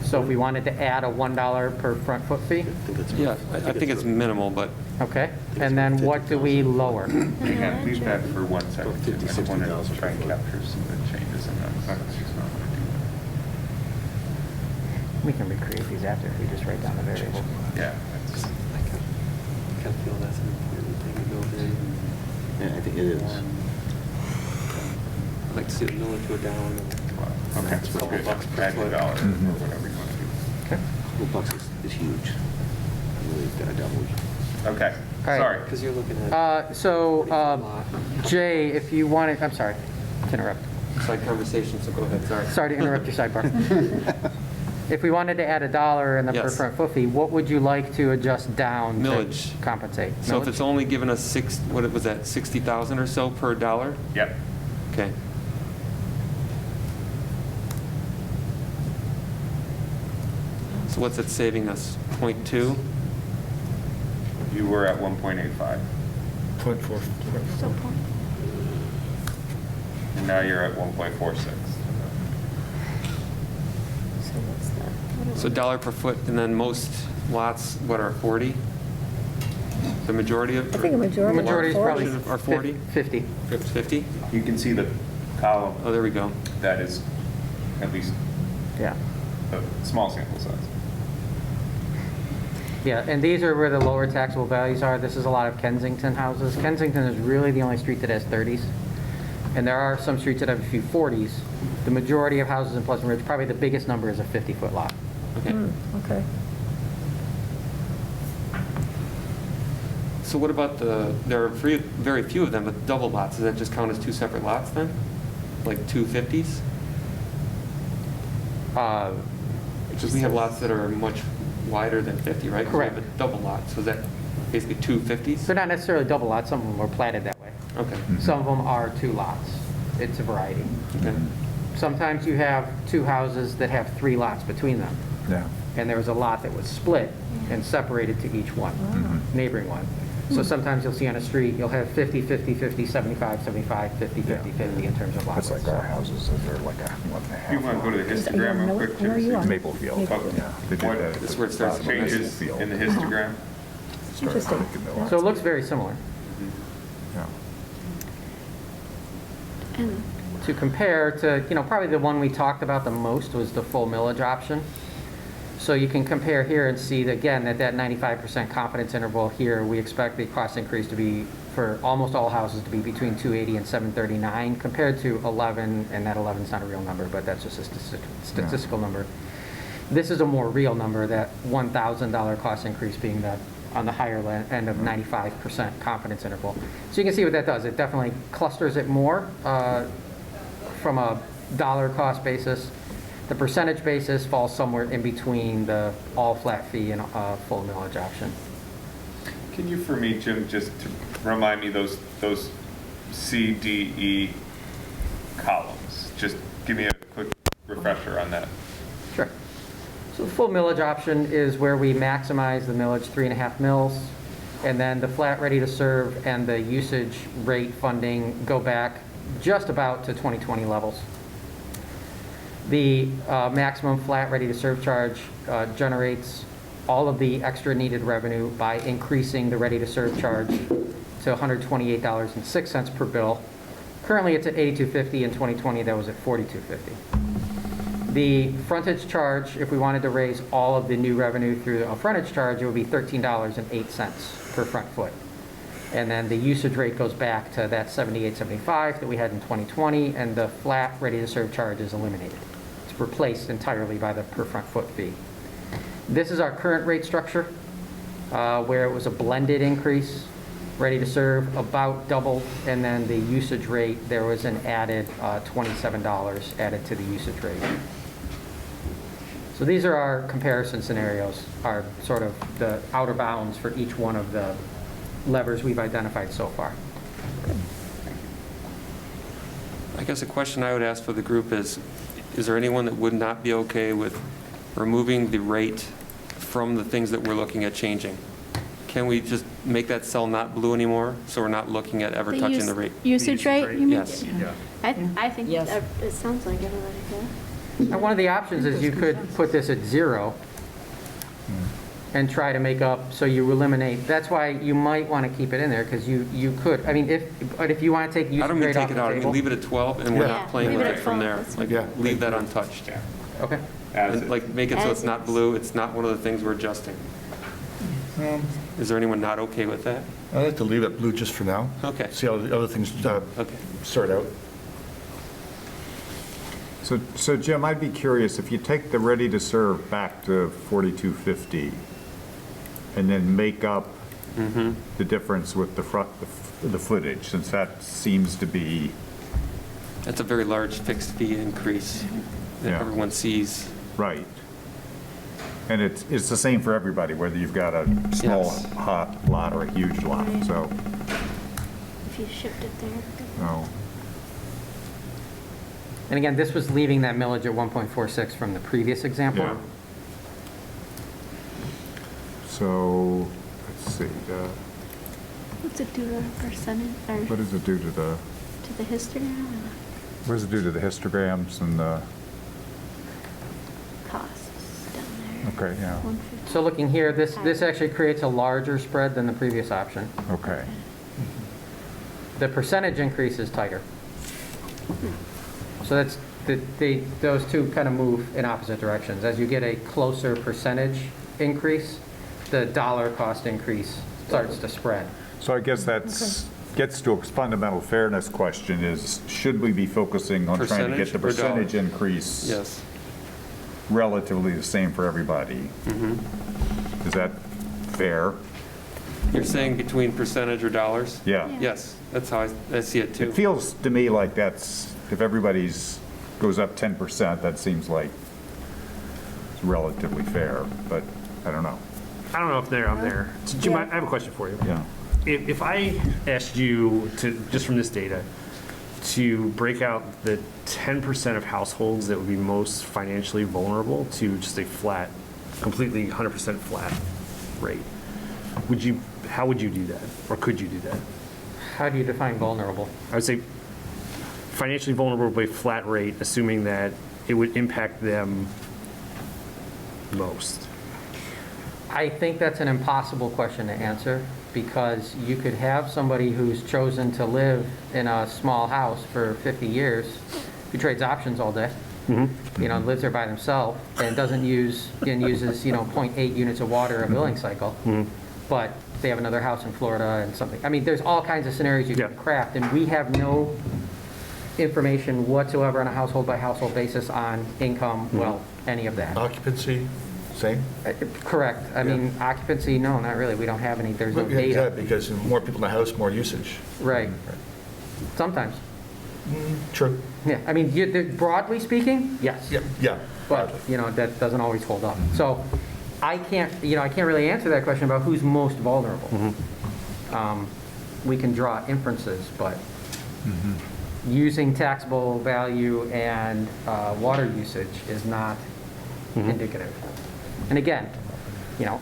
S2: So if we wanted to add a $1 per front foot fee,
S5: Yeah, I think it's minimal, but
S2: okay, and then what do we lower?
S1: Hang on, leave that for 1 second, Jim. I just want to try and capture some of the changes in that. That's just not going to do
S2: We can recreate these after if we just write down the variable.
S1: that. Yeah. that's-
S13: I kind of feel that's an important thing to build in.
S8: Yeah, I think it is.
S13: I'd like to see the millage go down.
S1: Okay,
S13: That's
S1: so
S13: a couple
S1: good.
S13: bucks per
S1: Add your
S13: foot.
S1: dollar or whatever you want to do.
S2: Okay.
S8: $100 is huge. Really, that doubles.
S1: Okay,
S2: All right.
S1: sorry.
S13: Because you're looking at.
S2: Jay, if you wanted, I'm sorry to interrupt.
S5: side conversation, so go ahead, sorry.
S2: Sorry to interrupt your sidebar. If we wanted to add $1 in the per
S5: Yes.
S2: front foot fee, what would you like to adjust down to
S5: Millage.
S2: compensate?
S5: So if
S2: Millage?
S5: it's only given us what was that, 60,000 or so per dollar?
S1: Yep.
S5: Okay. So what's it saving us? 0.2?
S1: You were at 1.85.
S4: 0.4.
S1: Now you're at 1.46.
S6: So what's that?
S5: So dollar per foot, and then most lots, what, are 40? The majority of?
S11: I think a majority.
S2: The majority is probably
S5: Are 40?
S2: 50.
S5: 50?
S1: You can see the column
S5: Oh, there we go.
S1: that is at least
S2: Yeah.
S1: a small sample size.
S2: Yeah, and these are where the lower taxable values are. This is a lot of Kensington houses. Kensington is really the only street that has 30s. And there are some streets that have a few 40s. The majority of houses in Pleasant Ridge, probably the biggest number is a 50-foot lot.
S5: Okay.
S11: Okay.
S5: So what about there are very few of them, but double lots, does that just count as two separate lots then? Like two 50s? Because we have lots that are much wider than 50, right? 'Cause
S2: Correct.
S5: we have a double lot, so is that basically two 50s?
S2: They're not necessarily double lots. Some of them were platted that way.
S5: Okay.
S2: Some of them are two lots. It's a variety.
S5: Okay.
S2: Sometimes you have two houses that have 3 lots between them.
S9: Yeah.
S2: And there was a lot that was split and separated to each one, neighboring one. So sometimes you'll see on a street, you'll have 50, 50, 50, 75, 75, 50, 50, 50 in terms of lot
S9: That's
S2: width.
S9: like our houses, they're like a 1.5.
S1: You want to go to the histogram real quick,
S11: Where are you
S1: Jim?
S11: on?
S9: Maplefield.
S11: Maplefield.
S9: Yeah, they did
S1: What-
S9: that at
S5: This is
S9: the
S5: where it starts
S9: bottom of
S1: Changes
S9: Maplefield.
S1: in the histogram.
S9: Started
S11: Interesting.
S9: breaking the lots.
S2: So it looks very similar.
S9: Yeah.
S6: And
S2: To compare to, probably the one we talked about the most was the full millage option. So you can compare here and see that, again, that 95% confidence interval here, we expect the cost increase to be, for almost all houses, to be between 280 and 739, compared to 11, and that 11 is not a real number, but that's just a statistical number. This is a more real number, that $1,000 cost increase being on the higher end of 95% confidence interval. So you can see what that does. It definitely clusters it more from a dollar cost basis. The percentage basis falls somewhere in between the all flat fee and full millage option.
S1: Can you, for me, Jim, just to remind me those C, D, E columns? Just give me a quick refresher on that.
S2: Sure. So the full millage option is where we maximize the millage 3.5 mils, and then the flat ready to serve and the usage rate funding go back just about to 2020 levels. The maximum flat ready to serve charge generates all of the extra needed revenue by increasing the ready to serve charge to $128.06 per bill. Currently it's at $82.50. In 2020 that was at $42.50. The frontage charge, if we wanted to raise all of the new revenue through a frontage charge, it would be $13.08 per front foot. And then the usage rate goes back to that $78.75 that we had in 2020, and the flat ready-to-serve charge is eliminated. It's replaced entirely by the per front foot fee. This is our current rate structure, where it was a blended increase, ready-to-serve about double, and then the usage rate, there was an added $27 added to the usage rate. So these are our comparison scenarios, our sort of the outer bounds for each one of the levers we've identified so far.
S5: I guess a question I would ask for the group is there anyone that would not be okay with removing the rate from the things that we're looking at changing? Can we just make that cell not blue anymore, so we're not looking at ever touching the rate?
S6: Usage rate, you mean?
S5: Yes.
S6: I think
S3: Yes.
S6: it sounds like everybody, yeah.
S2: And one of the options is you could put this at 0 and try to make up, so you eliminate, that's why you might want to keep it in there, because you could, I mean, if you want to take
S5: I
S2: usage
S5: don't mean
S2: rate off
S5: take it
S2: the
S5: out, I mean
S2: table.
S5: leave it at 12 and we're
S6: Yeah.
S5: not playing
S6: Leave
S5: with
S6: it
S5: it
S6: at
S5: from
S6: 12,
S5: there.
S6: that's
S5: Like,
S4: fine.
S5: leave that untouched.
S2: Okay.
S1: As
S5: And
S1: it-
S5: like, make it so
S6: As
S5: it's not
S6: is.
S5: blue, it's not one of the things we're adjusting. Is there anyone not okay with that?
S4: I'd like to leave it blue just for now.
S5: Okay.
S4: See how the other things
S5: Okay.
S4: sort out.
S9: So Jim, I'd be curious, if you take the ready to serve back to 4250 and then make up the difference with the footage, since that seems to be,
S5: That's a very large fixed fee increase that
S9: Yeah.
S5: everyone sees.
S9: right. And it's the same for everybody, whether you've got a small
S5: Yes.
S9: hot lot or a huge lot, so,
S6: If you shift it there.
S9: no.
S2: And again, this was leaving that millage at 1.46 from the previous example.
S9: Yeah. So, let's see,
S6: What's it do to the percentage, or
S9: what does it do to the,
S6: to the histogram?
S9: What does it do to the histograms and the,
S6: Costs down there.
S9: okay, yeah,
S6: 150.
S2: So looking here, this actually creates a larger spread than the previous option.
S9: okay.
S2: The percentage increase is tighter. So that's, those two kind of move in opposite directions. As you get a closer percentage increase, the dollar cost increase starts to spread.
S9: So I guess gets to a fundamental fairness question is, should we be focusing on trying to get the
S5: Percentage or
S9: percentage
S5: dollars?
S9: increase
S5: Yes.
S9: relatively the same for everybody? Is that fair?
S5: You're saying between percentage or dollars?
S9: Yeah.
S5: Yes, that's how I see it too.
S9: It feels to me like that's, if everybody's goes up 10%, that seems like it's relatively fair, but I don't know.
S7: I don't know if I'm there. So Jim, I have a question for you.
S9: Yeah.
S7: If I asked you to, just from this data, to break out the 10% of households that would be most financially vulnerable to just a flat, completely 100% flat rate, how would you do that? Or could you do that?
S2: How do you define vulnerable?
S7: I would say financially vulnerable by flat rate, assuming that it would impact them most.
S2: I think that's an impossible question to answer, because you could have somebody who's chosen to live in a small house for 50 years, who trades options all day, lives there by themselves, and doesn't use, and uses, 0.8 units of water a billing cycle, but they have another house in Florida and something. I mean, there's all kinds of scenarios you can craft, and we have no information whatsoever on a household-by-household basis on income, wealth, any of that.
S4: Occupancy, same?
S2: Correct. I mean, occupancy, no, not really. We don't have any, there's no
S4: Yeah,
S2: data.
S4: because more people in the house, more usage.
S2: Right. Sometimes.
S4: True.
S2: Yeah, I mean, broadly speaking, yes.
S4: Yeah.
S2: But, that doesn't always hold up. So I can't really answer that question about who's most vulnerable. We can draw inferences, but using taxable value and water usage is not indicative. And again,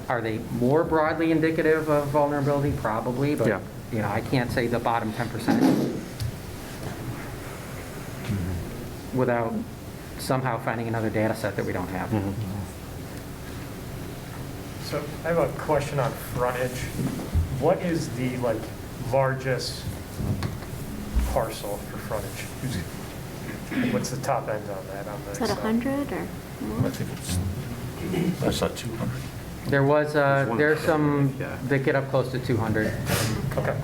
S2: are they more broadly indicative of vulnerability? Probably, but, I can't say the bottom 10% without somehow finding another data set that we don't have.
S10: So I have a question on frontage. What is the largest parcel for frontage? What's the top end on that?
S6: Is that 100 or?
S4: I think that's not 200.
S2: There's some that get up close to 200.
S10: Okay.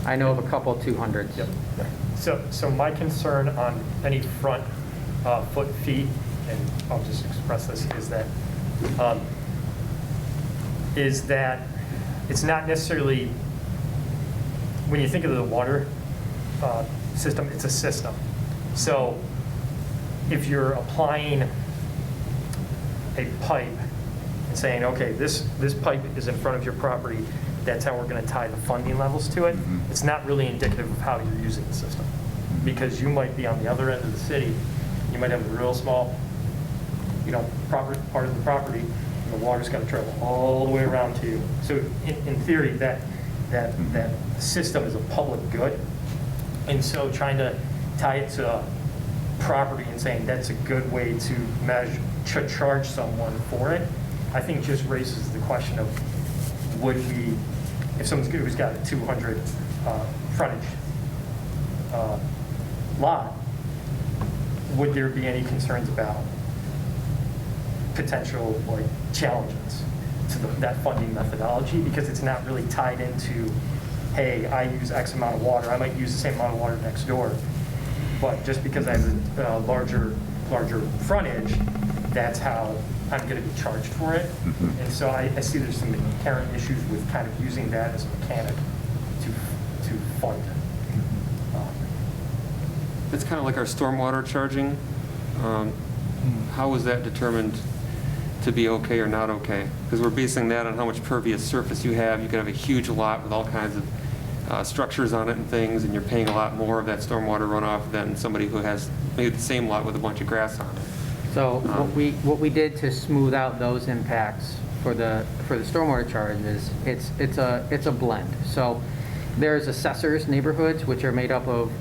S2: I know of a couple 200s.
S10: So my concern on any front foot feet, and I'll just express this, is that it's not necessarily, when you think of the water system, it's a system. So if you're applying a pipe and saying, okay, this pipe is in front of your property, that's how we're going to tie the funding levels to it, it's not really indicative of how you're using the system. Because you might be on the other end of the city, you might have a real small, part of the property, and the water's going to travel all the way around to you. So in theory, that system is a public good. And so trying to tie it to property and saying that's a good way to charge someone for it, I think just raises the question of, if someone's who's got a 200 frontage lot, would there be any concerns about potential challenges to that funding methodology? Because it's not really tied into, hey, I use X amount of water, I might use the same amount of water next door, but just because I have a larger frontage, that's how I'm going to be charged for it. And so I see there's some inherent issues with kind of using that as a mechanic to fund it.
S5: It's kind of like our stormwater charging. How was that determined to be okay or not okay? Because we're basing that on how much pervious surface you have. You could have a huge lot with all kinds of structures on it and things, and you're paying a lot more of that stormwater runoff than somebody who has maybe the same lot with a bunch of grass on it.
S2: So what we did to smooth out those impacts for the stormwater charge is it's a blend. So there's assessors neighborhoods, which are made up of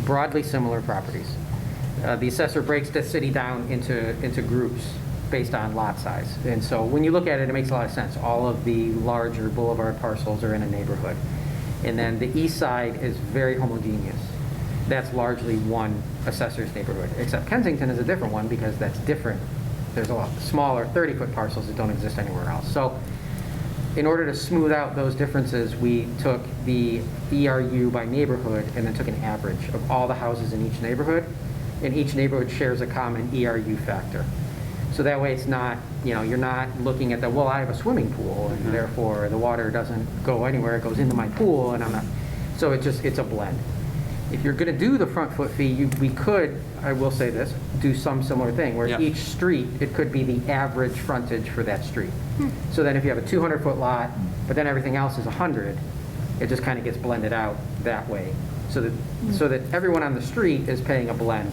S2: broadly similar properties. The assessor breaks the city down into groups based on lot size. And so when you look at it, it makes a lot of sense. All of the larger boulevard parcels are in a neighborhood. And then the east side is very homogeneous. That's largely one assessor's neighborhood, except Kensington is a different one because that's different. There's a lot smaller 30-foot parcels that don't exist anywhere else. So in order to smooth out those differences, we took the ERU by neighborhood and then took an average of all the houses in each neighborhood, and each neighborhood shares a common ERU factor. So that way it's not, you're not looking at well, I have a swimming pool, and therefore the water doesn't go anywhere, it goes into my pool, and I'm not, so it's a blend. If you're going to do the front foot fee, we could, I will say this, do some similar thing, where each street, it could be the average frontage for that street. So then if you have a 200-foot lot, but then everything else is 100, it just kind of gets blended out that way. So that everyone on the street is paying a blend,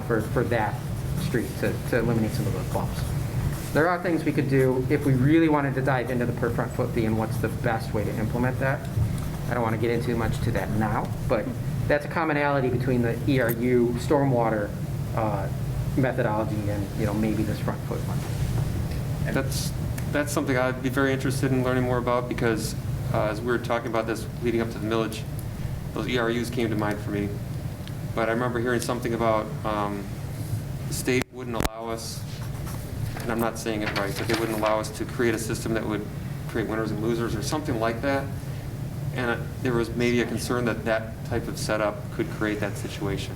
S2: for that street to eliminate some of those bumps. There are things we could do if we really wanted to dive into the per front foot fee and what's the best way to implement that. I don't want to get into much to that now, but that's a commonality between the ERU stormwater methodology and maybe this front foot one.
S5: That's something I'd be very interested in learning more about, because as we were talking about this leading up to the millage, those ERUs came to mind for me. But I remember hearing something about the state wouldn't allow us, and I'm not saying it right, but they wouldn't allow us to create a system that would create winners and losers or something like that. And there was maybe a concern that that type of setup could create that situation.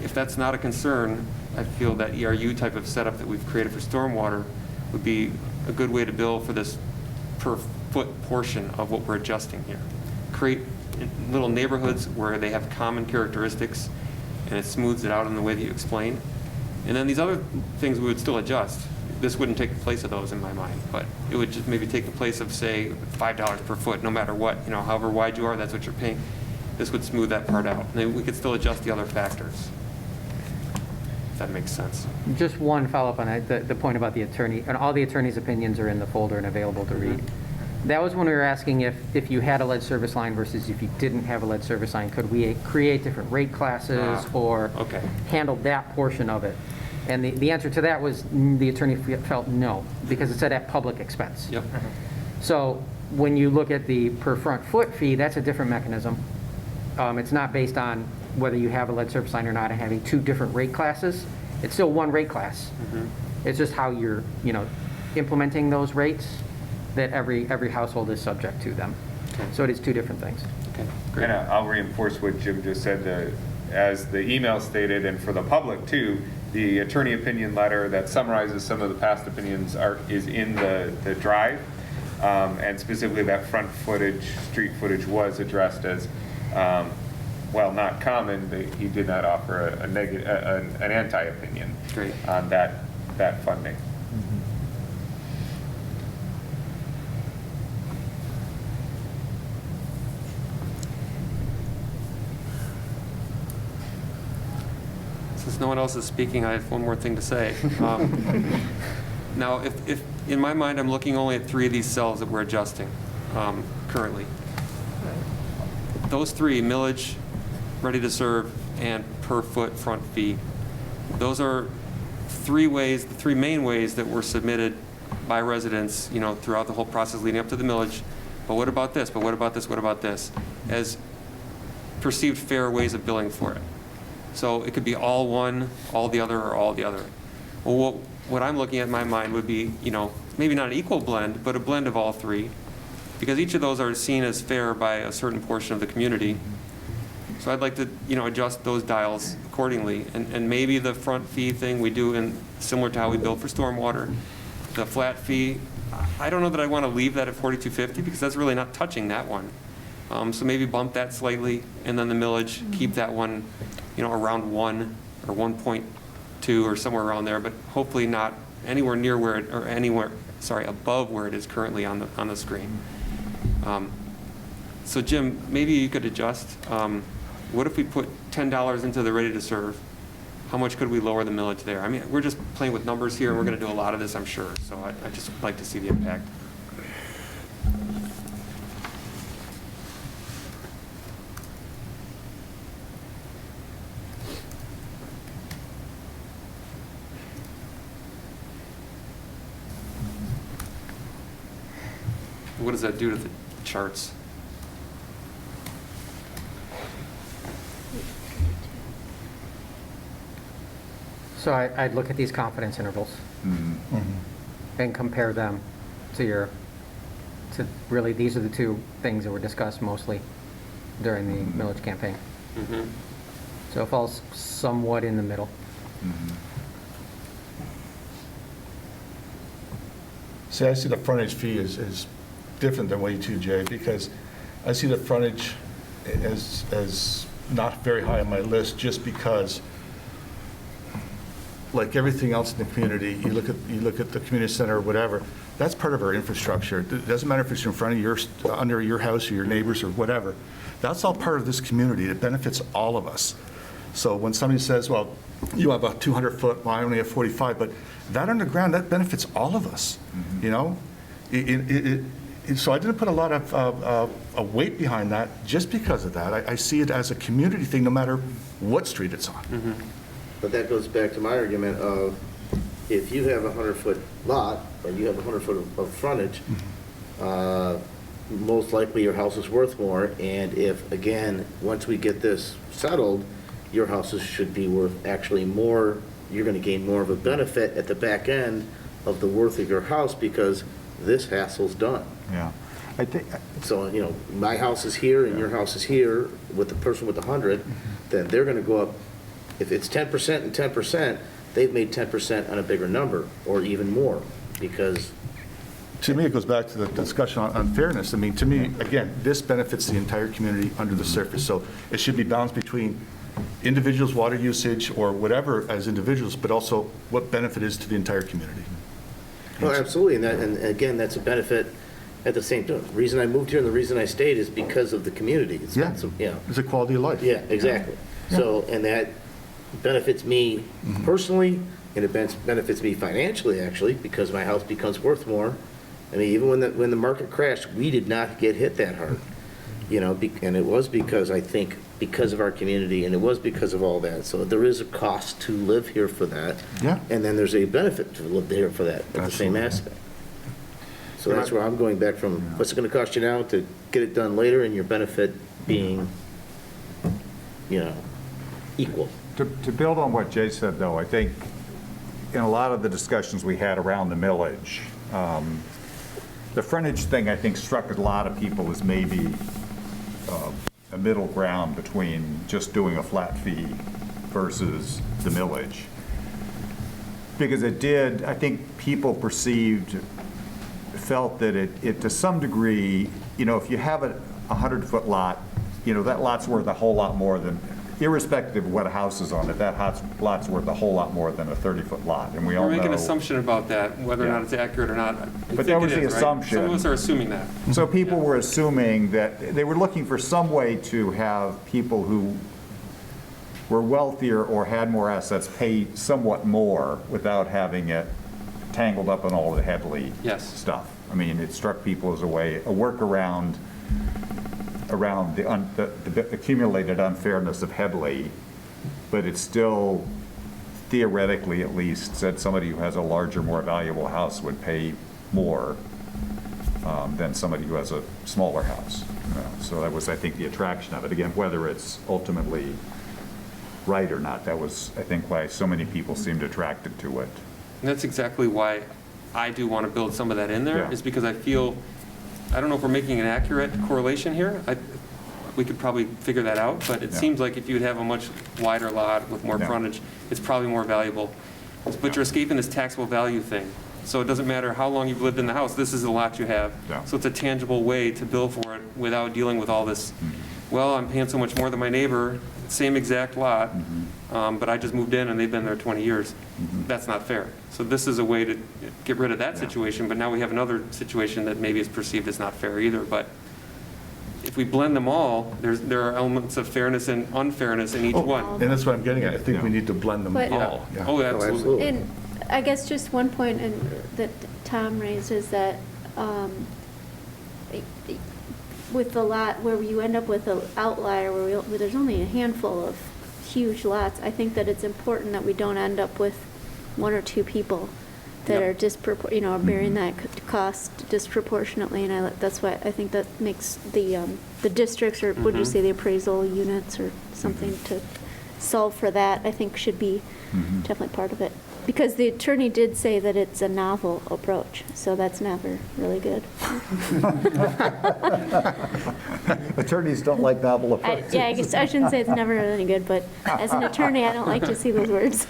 S5: If that's not a concern, I feel that ERU type of setup that we've created for stormwater would be a good way to bill for this per foot portion of what we're adjusting here. Create little neighborhoods where they have common characteristics, and it smooths it out in the way that you explained. And then these other things we would still adjust. This wouldn't take the place of those in my mind, but it would just maybe take the place of, say, $5 per foot, no matter what, however wide you are, that's what you're paying. This would smooth that part out. And then we could still adjust the other factors, if that makes sense.
S2: Just one follow-up on that, the point about the attorney, and all the attorney's opinions are in the folder and available to read. That was when we were asking if you had a lead service line versus if you didn't have a lead service line, could we create different rate classes or handle that portion of it? And the answer to that was the attorney felt no, because it said at public expense.
S5: Yep.
S2: So when you look at the per front foot fee, that's a different mechanism. It's not based on whether you have a lead service line or not and having two different rate classes. It's still one rate class. It's just how you're implementing those rates that every household is subject to them. So it is two different things.
S5: Okay, great.
S1: And I'll reinforce what Jim just said. As the email stated, and for the public too, the attorney opinion letter that summarizes some of the past opinions is in the drive, and specifically that front footage, street footage was addressed as, well, not common, but he did not offer an anti-opinion on that funding.
S5: Since no one else is speaking, I have one more thing to say. Now, if in my mind, I'm looking only at 3 of these cells that we're adjusting currently. Those 3, millage, ready to serve, and per foot front fee, those are 3 ways, the 3 main ways that were submitted by residents, throughout the whole process leading up to the millage. But what about this? But what about this? What about this? As perceived fair ways of billing for it. So it could be all one, all the other, or all the other. Well, what I'm looking at in my mind would be, maybe not an equal blend, but a blend of all 3, because each of those are seen as fair by a certain portion of the community. So I'd like to, adjust those dials accordingly, and maybe the front fee thing we do similar to how we bill for stormwater. The flat fee, I don't know that I want to leave that at $42.50 because that's really not touching that one. So maybe bump that slightly, and then the millage, keep that one, around 1 or 1.2 or somewhere around there, but hopefully not anywhere near where it, or anywhere, above where it is currently on the screen. So Jim, maybe you could adjust. What if we put $10 into the ready to serve? How much could we lower the millage there? I mean, we're just playing with numbers here, and we're going to do a lot of this, I'm sure. So I'd just like to see the impact. what does that do to the charts?
S2: So I'd look at these confidence intervals and compare them to really, these are the two things that were discussed mostly during the millage campaign. So it falls somewhat in the middle.
S4: See, I see the frontage fee is different than what you do, Jay, because I see the frontage as not very high on my list, just because, like everything else in the community, you look at the community center or whatever, that's part of our infrastructure. It doesn't matter if it's in front of your, under your house or your neighbors or whatever. That's all part of this community. It benefits all of us. So when somebody says, well, you have a 200-foot, well, I only have 45, but that underground, that benefits all of us, you know? So I didn't put a lot of a weight behind that just because of that. I see it as a community thing, no matter what street it's on.
S8: But that goes back to my argument of, if you have a 100-foot lot, or you have a 100-foot of frontage, most likely your house is worth more, and if, again, once we get this settled, your houses should be worth actually more, you're gonna gain more of a benefit at the back end of the worth of your house, because this hassle's done.
S9: Yeah. I think,
S8: So, you know, my house is here and your house is here with the person with the 100, then they're gonna go up, if it's 10% and 10%, they've made 10% on a bigger number, or even more, because
S4: To me, it goes back to the discussion on fairness. I mean, to me, again, this benefits the entire community under the surface. So it should be balanced between individuals' water usage or whatever as individuals, but also what benefit is to the entire community.
S8: Oh, absolutely, and again, that's a benefit at the same time. The reason I moved here and the reason I stayed is because of the community. It's
S4: Yeah,
S8: not some, you know.
S4: it's a quality of life.
S8: Yeah, exactly. So, and that benefits me personally, and it benefits me financially, actually, because my house becomes worth more. I mean, even when the market crashed, we did not get hit that hard, you know, and it was because, I think, because of our community, and it was because of all that. So there is a cost to live here for that.
S4: Yeah.
S8: And then there's a benefit to live there for that, at the same
S4: Absolutely.
S8: aspect. So that's where I'm going back from, what's it gonna cost you now to get it done later, and your benefit being, you know, equal.
S9: to build on what Jay said, though, I think in a lot of the discussions we had around the millage, the frontage thing, I think, struck a lot of people as maybe a middle ground between just doing a flat fee versus the millage. Because it did, I think people felt that it to some degree, you know, if you have a 100-foot lot, you know, that lot's worth a whole lot more than, irrespective of what a house is on it, that lot's worth a whole lot more than a 30-foot lot, and we all
S5: We're
S9: know.
S5: making an assumption about that, whether or not it's accurate or not. I
S9: But
S5: think
S9: that was
S5: it
S9: the
S5: is, right?
S9: assumption.
S5: Some of us are assuming that.
S9: So people were assuming that, they were looking for some way to have people who were wealthier or had more assets pay somewhat more without having it tangled up in all the Headley
S5: Yes.
S9: stuff. I mean, it struck people as a workaround around the accumulated unfairness of Headley, but it still, theoretically at least, said somebody who has a larger, more valuable house would pay more than somebody who has a smaller house. You know, so that was, I think, the attraction of it. Again, whether it's ultimately right or not, that was, I think, why so many people seemed attracted to it.
S5: And that's exactly why I do want to build some of that in there,
S9: Yeah.
S5: is because I feel, I don't know if we're making an accurate correlation here. We could probably figure that out, but it
S9: Yeah.
S5: seems like if you'd have a much wider lot with more
S9: Yeah.
S5: frontage, it's probably more valuable. But you're escaping this taxable value thing. So it doesn't matter how long you've lived in the house, this is the lot you have.
S9: Yeah.
S5: So it's a tangible way to bill for it without dealing with all this,
S9: Mm-hmm.
S5: well, I'm paying so much more than my neighbor, same exact lot, but I just moved in and they've been there 20 years. That's not fair. So this is a way to get rid of that situation, but now we have another situation that maybe is perceived as not fair either. But if we blend them all, there are elements of fairness and unfairness in each one.
S4: And that's what I'm getting at. I think we need to blend them
S6: But-
S4: all.
S5: Yeah. Oh, absolutely.
S6: And I guess just one point that Tom raised is that with the lot where you end up with an outlier where there's only a handful of huge lots, I think that it's important that we don't end up with one or two people that
S5: Yep.
S6: are are bearing that cost disproportionately, and that's why I think that makes the districts, or would you say the appraisal units or something to solve for that, I think should be definitely part of it. Because the attorney did say that it's a novel approach, so that's never really good.
S9: Attorneys don't like novel approaches.
S6: Yeah, I guess I shouldn't say it's never really good, but as an attorney, I don't like to see those words.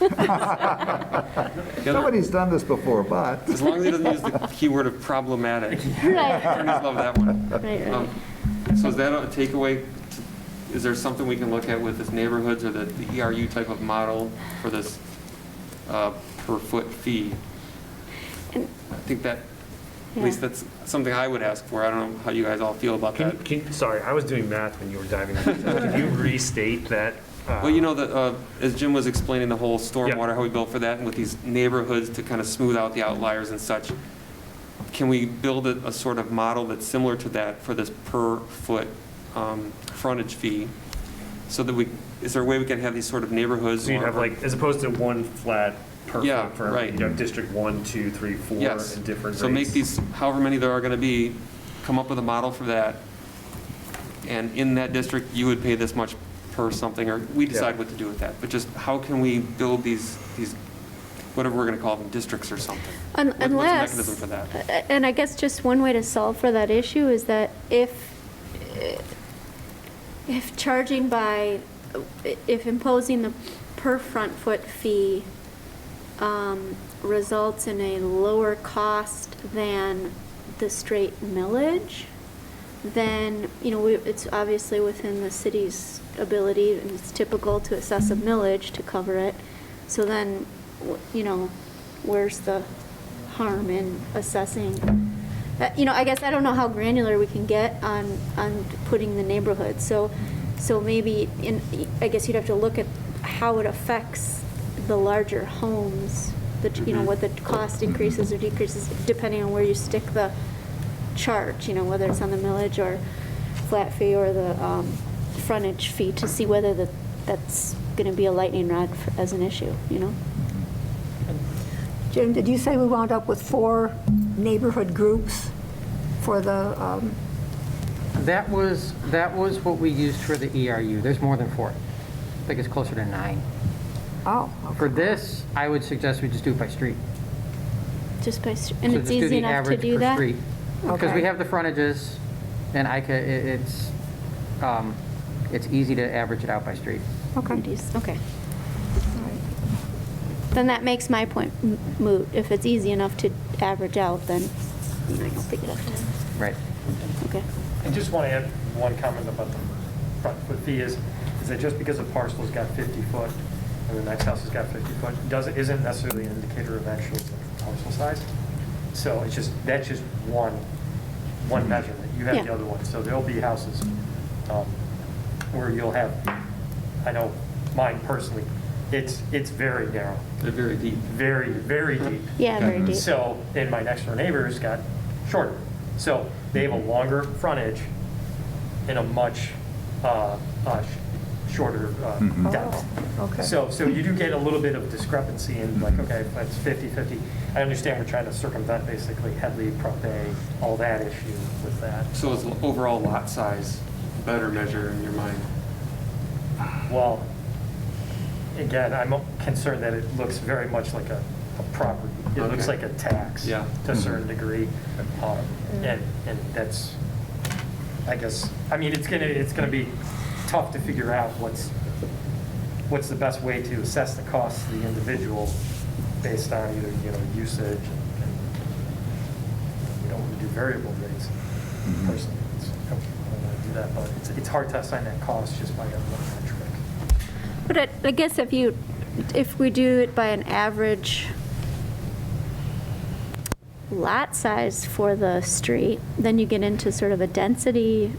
S9: Nobody's done this before, but.
S5: As long as he doesn't use the keyword of problematic.
S6: Right.
S5: Attorneys love that one.
S6: Right.
S5: So is that a takeaway? Is there something we can look at with this neighborhoods or the ERU type of model for this per foot fee? I think that, at least that's something I would ask for. I don't know how you guys all feel about that.
S7: Sorry, I was doing math when you were diving into this. Can you restate that?
S5: Well, you know, as Jim was explaining the whole stormwater, how we built for that, and with these neighborhoods to kind of smooth out the outliers and such, can we build a sort of model that's similar to that for this per foot frontage fee? So that is there a way we can have these sort of neighborhoods?
S7: So you have like, as opposed to one flat per
S5: Yeah,
S7: foot for,
S5: right.
S7: District 1, 2, 3, 4,
S5: Yes.
S7: and different rates.
S5: So make these, however many there are going to be, come up with a model for that. And in that district, you would pay this much per something, or we decide what to do with that. But just how can we build these whatever we're going to call them, districts or something? What's the mechanism for that?
S6: And I guess just one way to solve for that issue is that if imposing the per front foot fee results in a lower cost than the straight millage, then, it's obviously within the city's ability, and it's typical to assess a millage to cover it. So then, where's the harm in assessing? I guess I don't know how granular we can get on putting the neighborhood. So maybe, I guess you'd have to look at how it affects the larger homes, what the cost increases or decreases, depending on where you stick the charge, whether it's on the millage or flat fee or the frontage fee, to see whether that's going to be a lightning rod as an issue,
S11: Jim, did you say we wound up with 4 neighborhood groups for the,
S2: That was what we used for the ERU. There's more than 4. I think it's closer to 9.
S11: oh,
S2: For this, I would suggest we just do it by street.
S6: just by, and
S2: So
S6: it's
S2: just do
S6: easy
S2: the
S6: enough to
S2: average
S6: do
S2: per
S6: that?
S2: street. Because we
S11: Okay.
S2: have the frontages, and it's easy to average it out by street.
S11: okay.
S6: Okay. Then that makes my point moot. If it's easy enough to average out, then I don't think it has to.
S2: Right.
S6: Okay.
S10: I just want to add one comment about the front foot fee is that just because a parcel's got 50 foot and the next house has got 50 foot, isn't necessarily an indicator of actual parcel size. So that's just one measurement. You have the other one. So there'll be houses where you'll have, I know mine personally, it's very narrow.
S5: They're very deep.
S10: Very, very deep.
S6: Yeah, very deep.
S10: So, and my next door neighbor's got shorter. So they have a longer frontage and a much shorter depth.
S11: Okay.
S10: So you do get a little bit of discrepancy in like, okay, if that's 50-50. I understand we're trying to circumvent basically Headley, Prop A, all that issue with that.
S5: So is overall lot size a better measure in your mind?
S10: Well, again, I'm concerned that it looks very much like a property. It looks like a tax
S5: Yeah.
S10: to a certain degree. And that's, I guess, I mean, it's gonna be tough to figure out what's the best way to assess the cost of the individual based on either, usage and we don't want to do variable rates personally. I don't want to do that, but it's hard to assign that cost just by that one metric.
S6: But I guess if we do it by an average lot size for the street, then you get into sort of a density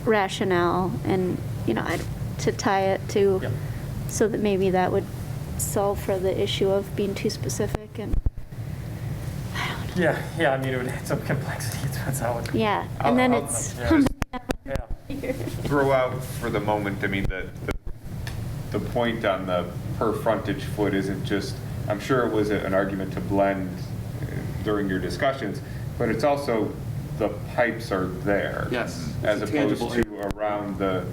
S6: rationale and, to tie it to,
S10: Yep.
S6: so that maybe that would solve for the issue of being too specific and,
S10: Yeah, I mean, it would add some complexity. It depends how it.
S6: yeah. And then
S1: I'll-
S6: it's,
S10: Yeah.
S1: Throw out for the moment, I mean, the point on the per frontage foot isn't just, I'm sure it was an argument to blend during your discussions, but it's also the pipes are there.
S5: Yes,
S1: As
S5: it's a tangible
S1: opposed to around the,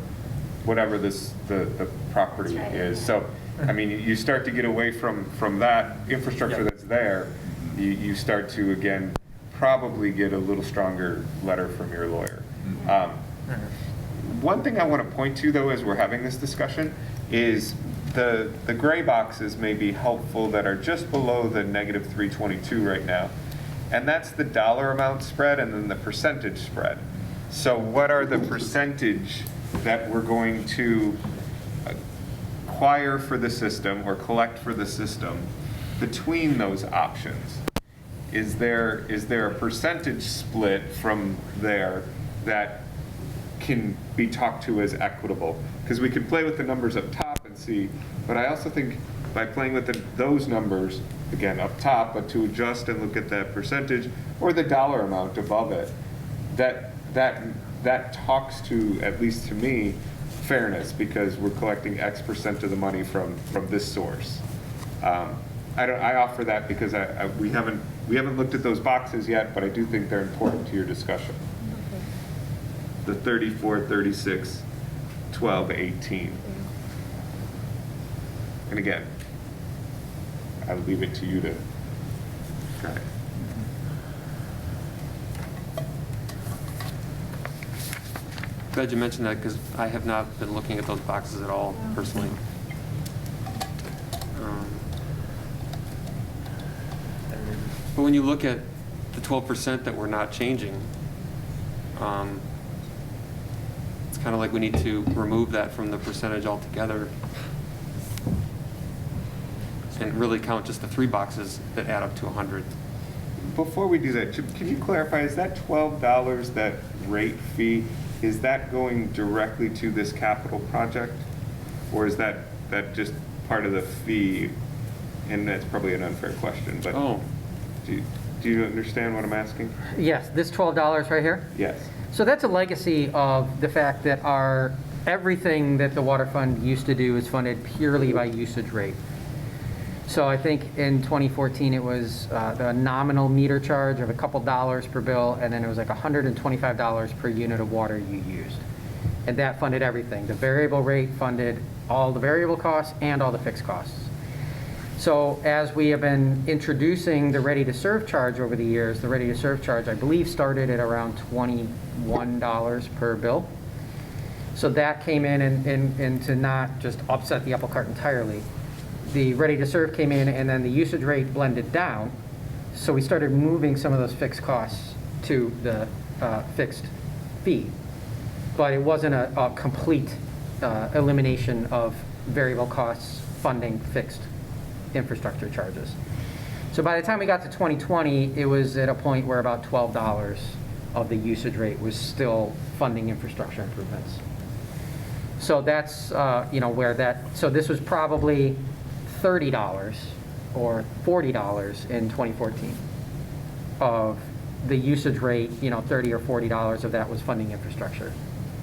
S1: whatever the property
S6: That's right.
S1: is. So, I mean, you start to get away from that infrastructure that's there, you start to, again, probably get a little stronger letter from your lawyer. One thing I want to point to, though, as we're having this discussion, is the gray boxes may be helpful that are just below the negative 322 right now. And that's the dollar amount spread and then the percentage spread. So what are the percentage that we're going to acquire for the system or collect for the system between those options? Is there a percentage split from there that can be talked to as equitable? Because we could play with the numbers up top and see, but I also think by playing with those numbers, again, up top, but to adjust and look at that percentage or the dollar amount above it, that talks to, at least to me, fairness, because we're collecting X percent of the money from this source. I offer that because we haven't looked at those boxes yet, but I do think they're important to your discussion. The 34, 36, 12, 18. And again, I'll leave it to you to try it.
S5: Glad you mentioned that, because I have not been looking at those boxes at all personally. But when you look at the 12% that we're not changing, it's kind of like we need to remove that from the percentage altogether and really count just the 3 boxes that add up to 100.
S1: Before we do that, can you clarify, is that $12, that rate fee, is that going directly to this capital project? Or is that just part of the fee? And that's probably an unfair question, but do you understand what I'm asking?
S2: Yes, this $12 right here?
S1: Yes.
S2: So that's a legacy of the fact that everything that the water fund used to do is funded purely by usage rate. So I think in 2014, it was the nominal meter charge of a couple dollars per bill, and then it was like $125 per unit of water you used. And that funded everything. The variable rate funded all the variable costs and all the fixed costs. So as we have been introducing the ready-to-serve charge over the years, the ready-to-serve charge, I believe, started at around $21 per bill. So that came in and to not just upset the apple cart entirely. The ready-to-serve came in, and then the usage rate blended down. So we started moving some of those fixed costs to the fixed fee. But it wasn't a complete elimination of variable costs funding fixed infrastructure charges. So by the time we got to 2020, it was at a point where about $12 of the usage rate was still funding infrastructure improvements. So that's where that, so this was probably $30 or $40 in 2014 of the usage rate, $30 or $40 of that was funding infrastructure.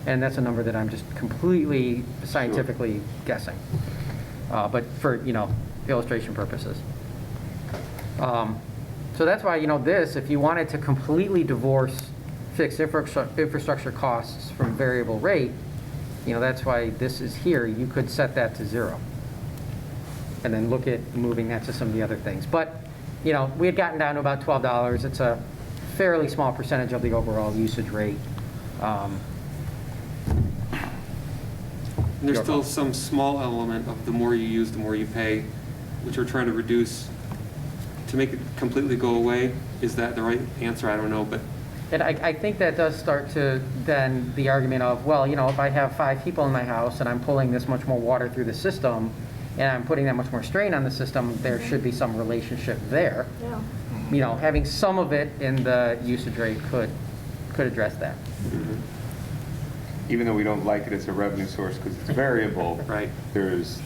S2: And that's a number that I'm just completely scientifically guessing. But for, illustration purposes. So that's why, this, if you wanted to completely divorce fixed infrastructure costs from variable rate, that's why this is here. You could set that to 0 and then look at moving that to some of the other things. But, we had gotten down to about $12. It's a fairly small percentage of the overall usage rate.
S5: And there's still some small element of the more you use, the more you pay, which we're trying to reduce to make it completely go away. Is that the right answer? I don't know, but.
S2: And I think that does start to then the argument of, well, if I have 5 people in my house and I'm pulling this much more water through the system and I'm putting that much more strain on the system, there should be some relationship there.
S11: Yeah.
S2: Having some of it in the usage rate could address that.
S1: Mm-hmm. Even though we don't like it as a revenue source because it's variable,
S5: right?
S1: There's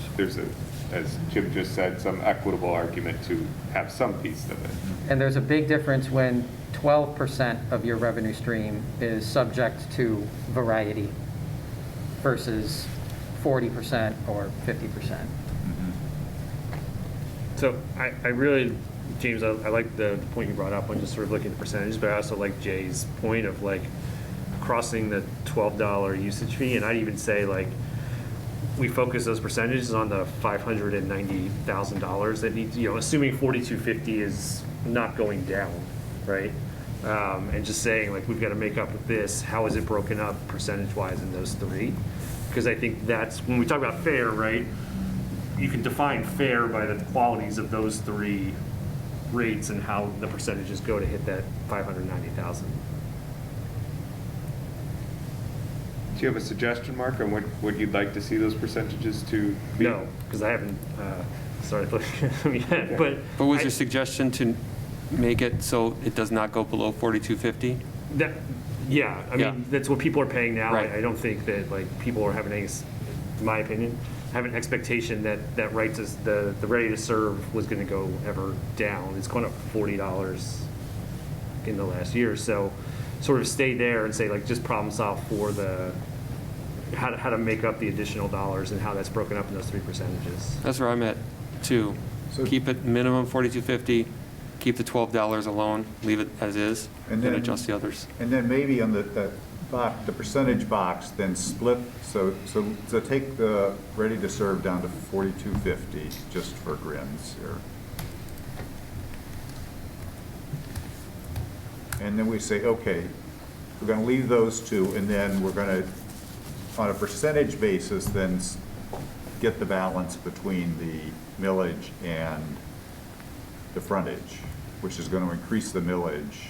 S1: as Jim just said, some equitable argument to have some piece of it.
S2: And there's a big difference when 12% of your revenue stream is subject to variety versus 40% or 50%.
S7: So I really James, I like the point you brought up on just sort of looking at the percentages, but I also like Jay's point of like crossing the $12 usage fee, and I'd even say like we focus those percentages on the $590,000 that needs, assuming 4250 is not going down, right? And just saying like we've got to make up with this. How is it broken up percentage-wise in those three? Because I think that's when we talk about fair, right? You can define fair by the qualities of those three rates and how the percentages go to hit that 590,000.
S1: Do you have a suggestion, Mark, on what you'd like to see those percentages to be?
S7: No, because I haven't started looking at them yet, but.
S5: But was your suggestion to make it so it does not go below 4250?
S7: Yeah, I mean,
S5: Yeah.
S7: that's what people are paying now.
S5: Right.
S7: I don't think that like people are having any, in my opinion, have an expectation that rates is the ready to serve was going to go ever down. It's gone up $40 in the last year, so sort of stay there and say like just problem solve for the how to make up the additional dollars and how that's broken up in those three percentages.
S5: That's where I'm at, too.
S9: So-
S5: Keep it minimum 4250, keep the $12 alone, leave it as is,
S9: And
S5: and
S9: then-
S5: adjust the others.
S9: And then maybe on the percentage box, then split, so take the ready to serve down to 4250, just for grins here. And then we say, okay, we're going to leave those two, and then we're going to, on a percentage basis, then get the balance between the millage and the frontage, which is going to increase the millage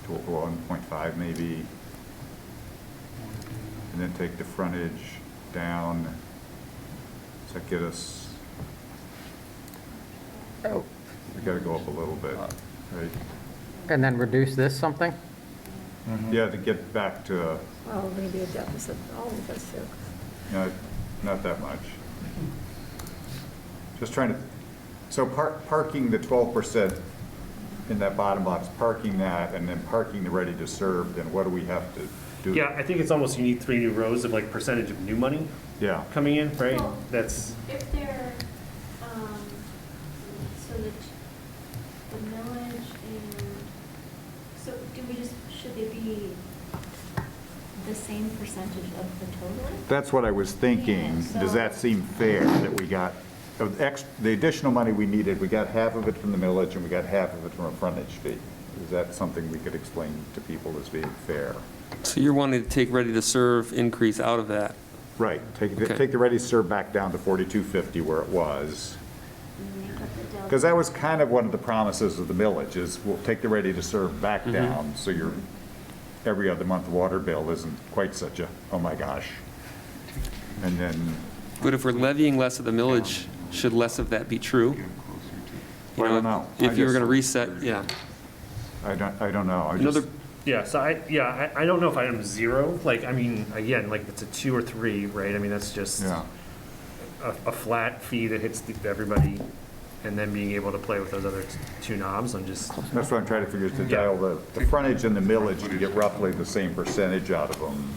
S9: to 1.5 maybe, and then take the frontage down. Does that get us?
S2: Oh.
S9: We got to go up a little bit, right?
S2: And then reduce this something?
S9: Yeah, to get back to,
S11: Well, maybe a deficit, all of us here.
S9: not that much. Just trying to, so parking the 12% in that bottom box, parking that, and then parking the ready to serve, then what do we have to do?
S7: Yeah, I think it's almost you need 3 new rows of like percentage of new money
S9: Yeah.
S7: coming in, right?
S6: Well,
S7: That's.
S6: If they're, so the millage and, so should they be the same percentage of the total?
S9: That's what I was thinking.
S6: Yeah,
S9: Does that seem fair that we got, the additional money we needed, we got half of it from the millage and we got half of it from a frontage fee? Is that something we could explain to people as being fair?
S5: So you're wanting to take ready to serve increase out of that?
S9: Right, take
S5: Okay.
S9: the ready to serve back down to 4250 where it was.
S6: Make up the delta.
S9: Because that was kind of one of the promises of the millage, is we'll take the ready to serve back down, so your every other month water bill isn't quite such a, oh my gosh. And then,
S5: But if we're levying less of the millage, should less of that be true? You
S9: I don't know.
S5: If you were going to reset, yeah.
S9: I don't know. I
S5: Another,
S9: just,
S7: Yeah, so I don't know if item 0, like, I mean, again, like, it's a 2 or 3, right? I mean, that's just
S9: yeah.
S7: a flat fee that hits everybody, and then being able to play with those other 2 knobs on just,
S9: That's what I'm trying to figure, is to
S7: Yeah.
S9: dial the frontage and the millage to get roughly the same percentage out of them.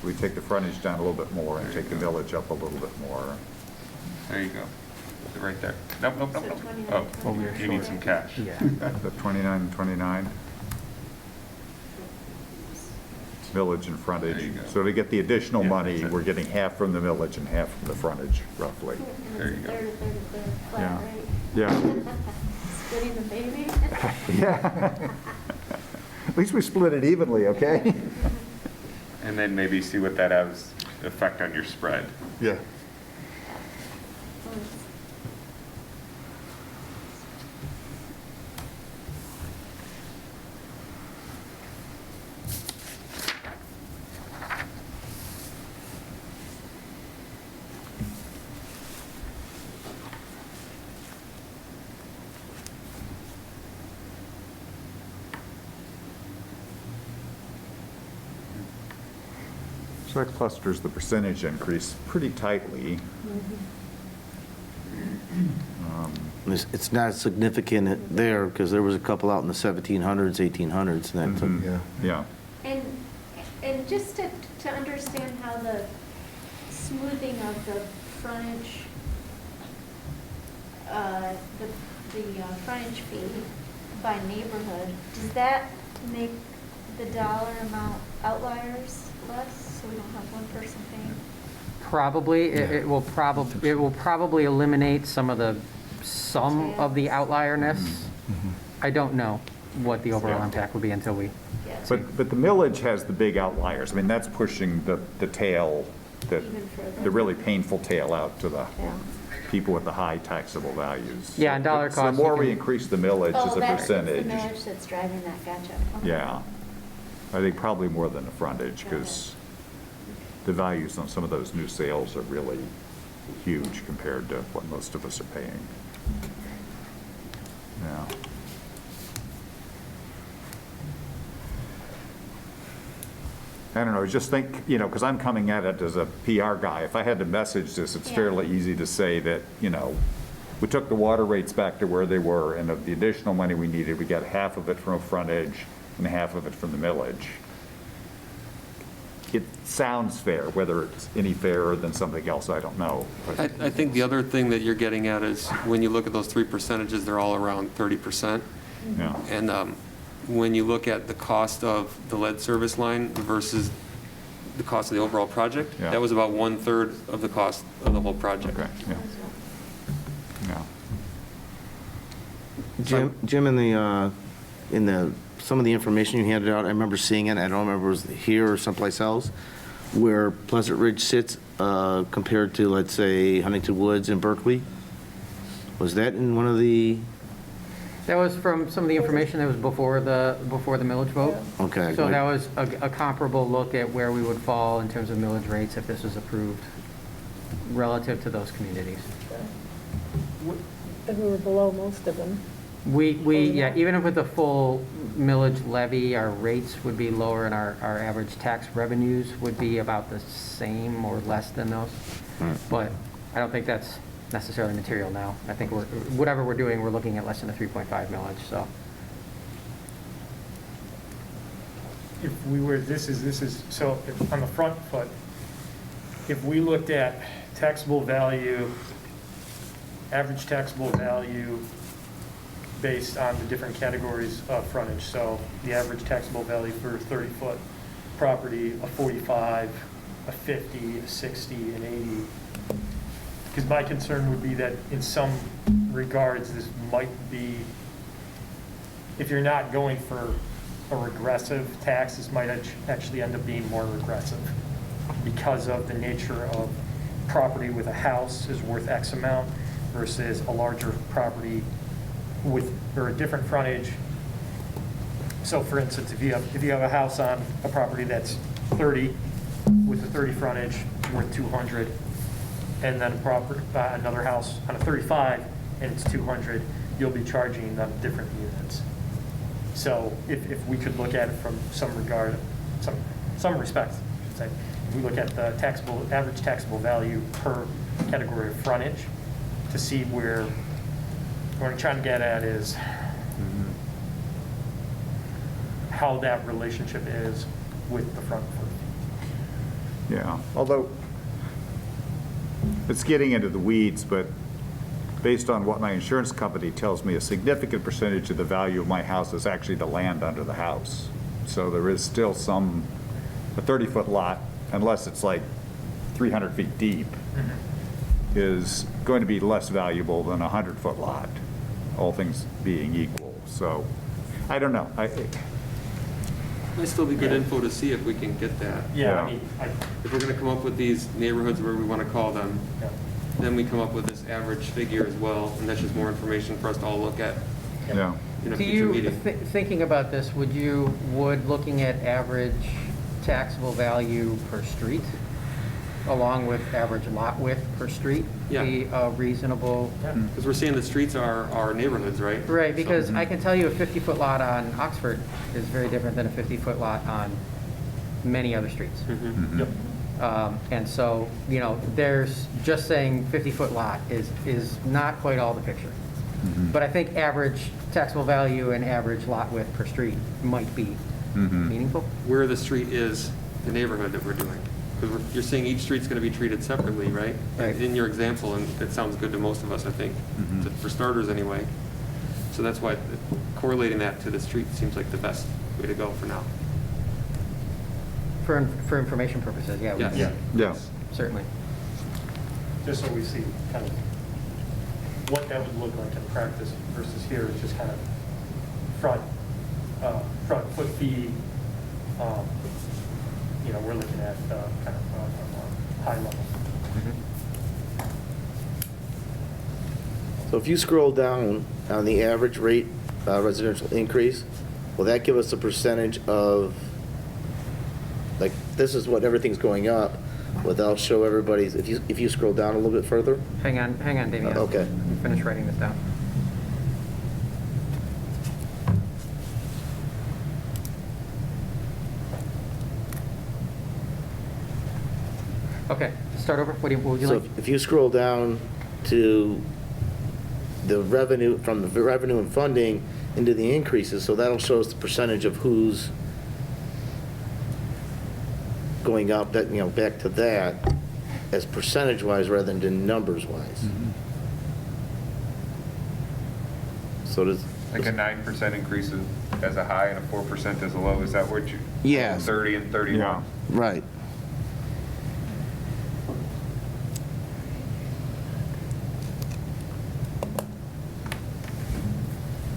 S9: We take the frontage down a little bit more and take the millage up a little bit more.
S1: There you go. Right there. Nope.
S6: So 29,
S1: Oh,
S6: 29.
S1: you need some cash.
S2: Yeah.
S9: The 29 and 29, millage and frontage.
S1: There you go.
S9: So to get the additional
S1: Yeah,
S9: money,
S1: that's it.
S9: we're getting half from the millage and half from the frontage, roughly.
S6: And
S1: There
S6: it's
S1: you
S6: a
S1: go.
S6: third, a third, a third,
S9: Yeah.
S6: flat rate.
S9: Yeah.
S6: Splitting the baby.
S9: Yeah. At least we split it evenly, okay?
S1: And then maybe see what that has effect on your spread.
S9: Yeah. So that clusters the percentage increase pretty tightly.
S8: It's not significant there, because there was a couple out in the 1700s, 1800s, and that took,
S9: Mhm. Yeah.
S6: And just to understand how the smoothing of the frontage, the frontage fee by neighborhood, does that make the dollar amount outliers less, so we don't have one person paying?
S2: Probably, it will probably eliminate some of the
S6: Details.
S2: outlierness. I don't know what the overall impact would be until we.
S6: Yeah.
S9: But the millage has the big outliers. I mean, that's pushing the tail,
S6: Even further.
S9: the really painful tail out to the
S6: Yeah.
S9: people with the high taxable values.
S2: Yeah, and dollar
S9: So
S2: cost,
S9: the
S2: you
S9: more we
S2: can-
S9: increase the millage as
S6: Oh,
S9: a
S6: that's
S9: percentage,
S6: the millage that's driving that, gotcha. Okay.
S9: yeah. I think probably more than the frontage, because the values on some of those new sales are really huge compared to what most of us are paying. Yeah. I don't know, just think, you know, because I'm coming at it as a PR guy. If I had to message this, it's
S6: Yeah.
S9: fairly easy to say that, you know, we took the water rates back to where they were, and of the additional money we needed, we got half of it from a frontage and half of it from the millage. It sounds fair. Whether it's any fairer than something else, I don't know. But
S5: I think the other thing that you're getting at is when you look at those three percentages, they're all around 30%.
S9: yeah.
S5: And when you look at the cost of the lead service line versus the cost of the overall project,
S9: Yeah.
S5: that was about 1/3 of the cost of the whole project.
S9: Okay, yeah. Yeah.
S8: Jim, in the, some of the information you handed out, I remember seeing it, I don't remember if it was here or someplace else, where Pleasant Ridge sits compared to, let's say, Huntington Woods and Berkeley. Was that in one of the,
S2: That was from some of the information that was before the millage vote.
S8: okay.
S2: So that was a comparable look at where we would fall in terms of millage rates if this was approved relative to those communities.
S11: And we were below most of them.
S2: Yeah, even with the full millage levy, our rates would be lower and our average tax revenues would be about the same or less than those. But I don't think that's necessarily material now. I think whatever we're doing, we're looking at less than a 3.5 millage, so.
S10: If we were, so if, on the front foot, if we looked at taxable value, average taxable value based on the different categories of frontage, so the average taxable value for a 30-foot property, a 45, a 50, a 60, an 80. Because my concern would be that in some regards, this might be, if you're not going for a regressive tax, this might actually end up being more regressive because of the nature of property with a house is worth X amount versus a larger property or a different frontage. So for instance, if you have a house on a property that's 30 with a 30 frontage worth 200, and then another house on a 35 and it's 200, you'll be charging them different units. So if we could look at it from some regard, some respect, I should say, if we look at the average taxable value per category of frontage to see where what I'm trying to get at is how that relationship is with the front foot.
S9: Yeah, although it's getting into the weeds, but based on what my insurance company tells me, a significant percentage of the value of my house is actually the land under the house. So there is still a 30-foot lot, unless it's like 300 feet deep, is going to be less valuable than a 100-foot lot, all things being equal. So I don't know.
S5: Might still be good info to see if we can get that.
S10: Yeah, I
S9: Yeah.
S10: mean,
S5: If we're going to come up with these neighborhoods, where we want to call them, then we come up with this average figure as well, and that's just more information for us to all look at
S9: Yeah.
S5: in a
S2: Do
S5: future
S2: you,
S5: meeting.
S2: thinking about this, would looking at average taxable value per street, along with average lot width per street, be a reasonable?
S5: Because we're seeing the streets are our neighborhoods, right?
S2: Right, because I can tell you a 50-foot lot on Oxford is very different than a 50-foot lot on many other streets.
S10: Yep.
S2: And so, you know, there's, just saying 50-foot lot is not quite all the picture. But I think average taxable value and average lot width per street might be meaningful.
S5: Where the street is the neighborhood that we're doing. Because you're saying each street's going to be treated separately, right?
S2: Right.
S5: In your example, and it sounds good to most of us, I think, for starters anyway. So that's why correlating that to the street seems like the best way to go for now.
S2: For information purposes, yeah. we
S5: Yes.
S2: can-
S4: Yeah.
S2: Certainly.
S10: Just so we see kind of what that would look like in practice versus here, it's just kind of front foot feet. You know, we're looking at kind of high level.
S8: So if you scroll down on the average rate residential increase, will that give us a percentage of, like, this is what everything's going up, without show everybody's, if you scroll down a little bit further?
S2: Hang on, Damien.
S8: Okay.
S2: Finish writing this down. Okay, start over. What would you
S8: So
S2: like?
S8: if you scroll down to the revenue, from the revenue and funding into the increases, so that'll show us the percentage of who's going up, that, you know, back to that, as percentage-wise rather than numbers-wise. So does,
S1: Like a 9% increase as a high and a 4% as a low, is that what you?
S8: Yes.
S1: 30 and 31?
S9: Yeah.
S8: right.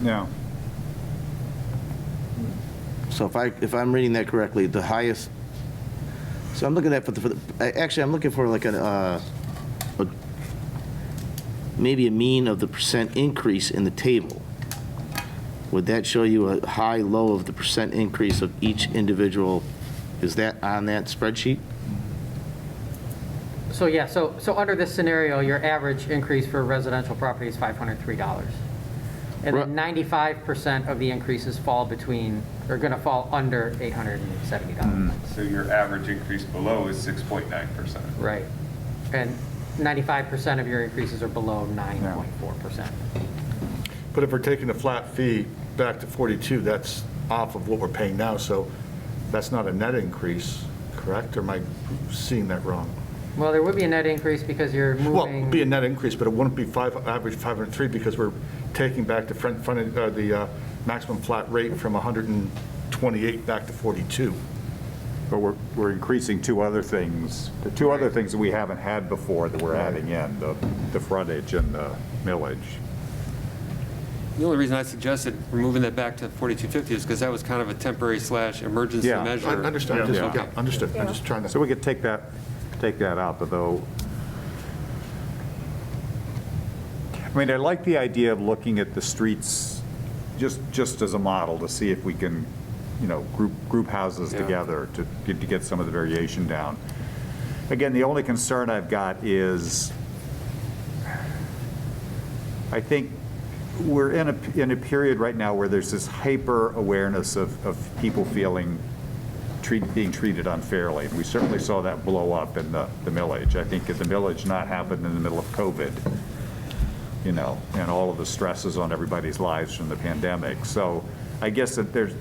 S9: Yeah.
S8: So if I'm reading that correctly, the highest, so I'm looking at, actually, I'm looking for like maybe a mean of the percent increase in the table. Would that show you a high, low of the percent increase of each individual? Is that on that spreadsheet?
S2: So yeah, so under this scenario, your average increase for residential property is $503. And then 95% of the increases fall between, are going to fall under $870.
S1: So your average increase below is 6.9%.
S2: Right. And 95% of your increases are below 9.4%.
S4: But if we're taking the flat fee back to 42, that's off of what we're paying now, so that's not a net increase, correct? Or am I seeing that wrong?
S2: Well, there would be a net increase because you're
S4: Well,
S2: moving.
S4: it'd be a net increase, but it wouldn't be average 503 because we're taking back the maximum flat rate from 128 back to 42.
S9: But we're increasing two other things, the two other things that we haven't had before that we're adding in, the frontage and the millage.
S5: The only reason I suggested removing that back to 4250 is because that was kind of a temporary / emergency
S9: Yeah.
S5: measure.
S4: I understand,
S9: Yeah.
S4: yeah, understood. I'm just trying to.
S9: So we could take that out, but though, I mean, I like the idea of looking at the streets just as a model to see if we can, you know, group houses
S5: Yeah.
S9: together to get some of the variation down. Again, the only concern I've got is, I think we're in a period right now where there's this hyper awareness of people feeling being treated unfairly. And we certainly saw that blow up in the millage. I think if the millage not happened in the middle of COVID, you know, and all of the stresses on everybody's lives from the pandemic. So I guess that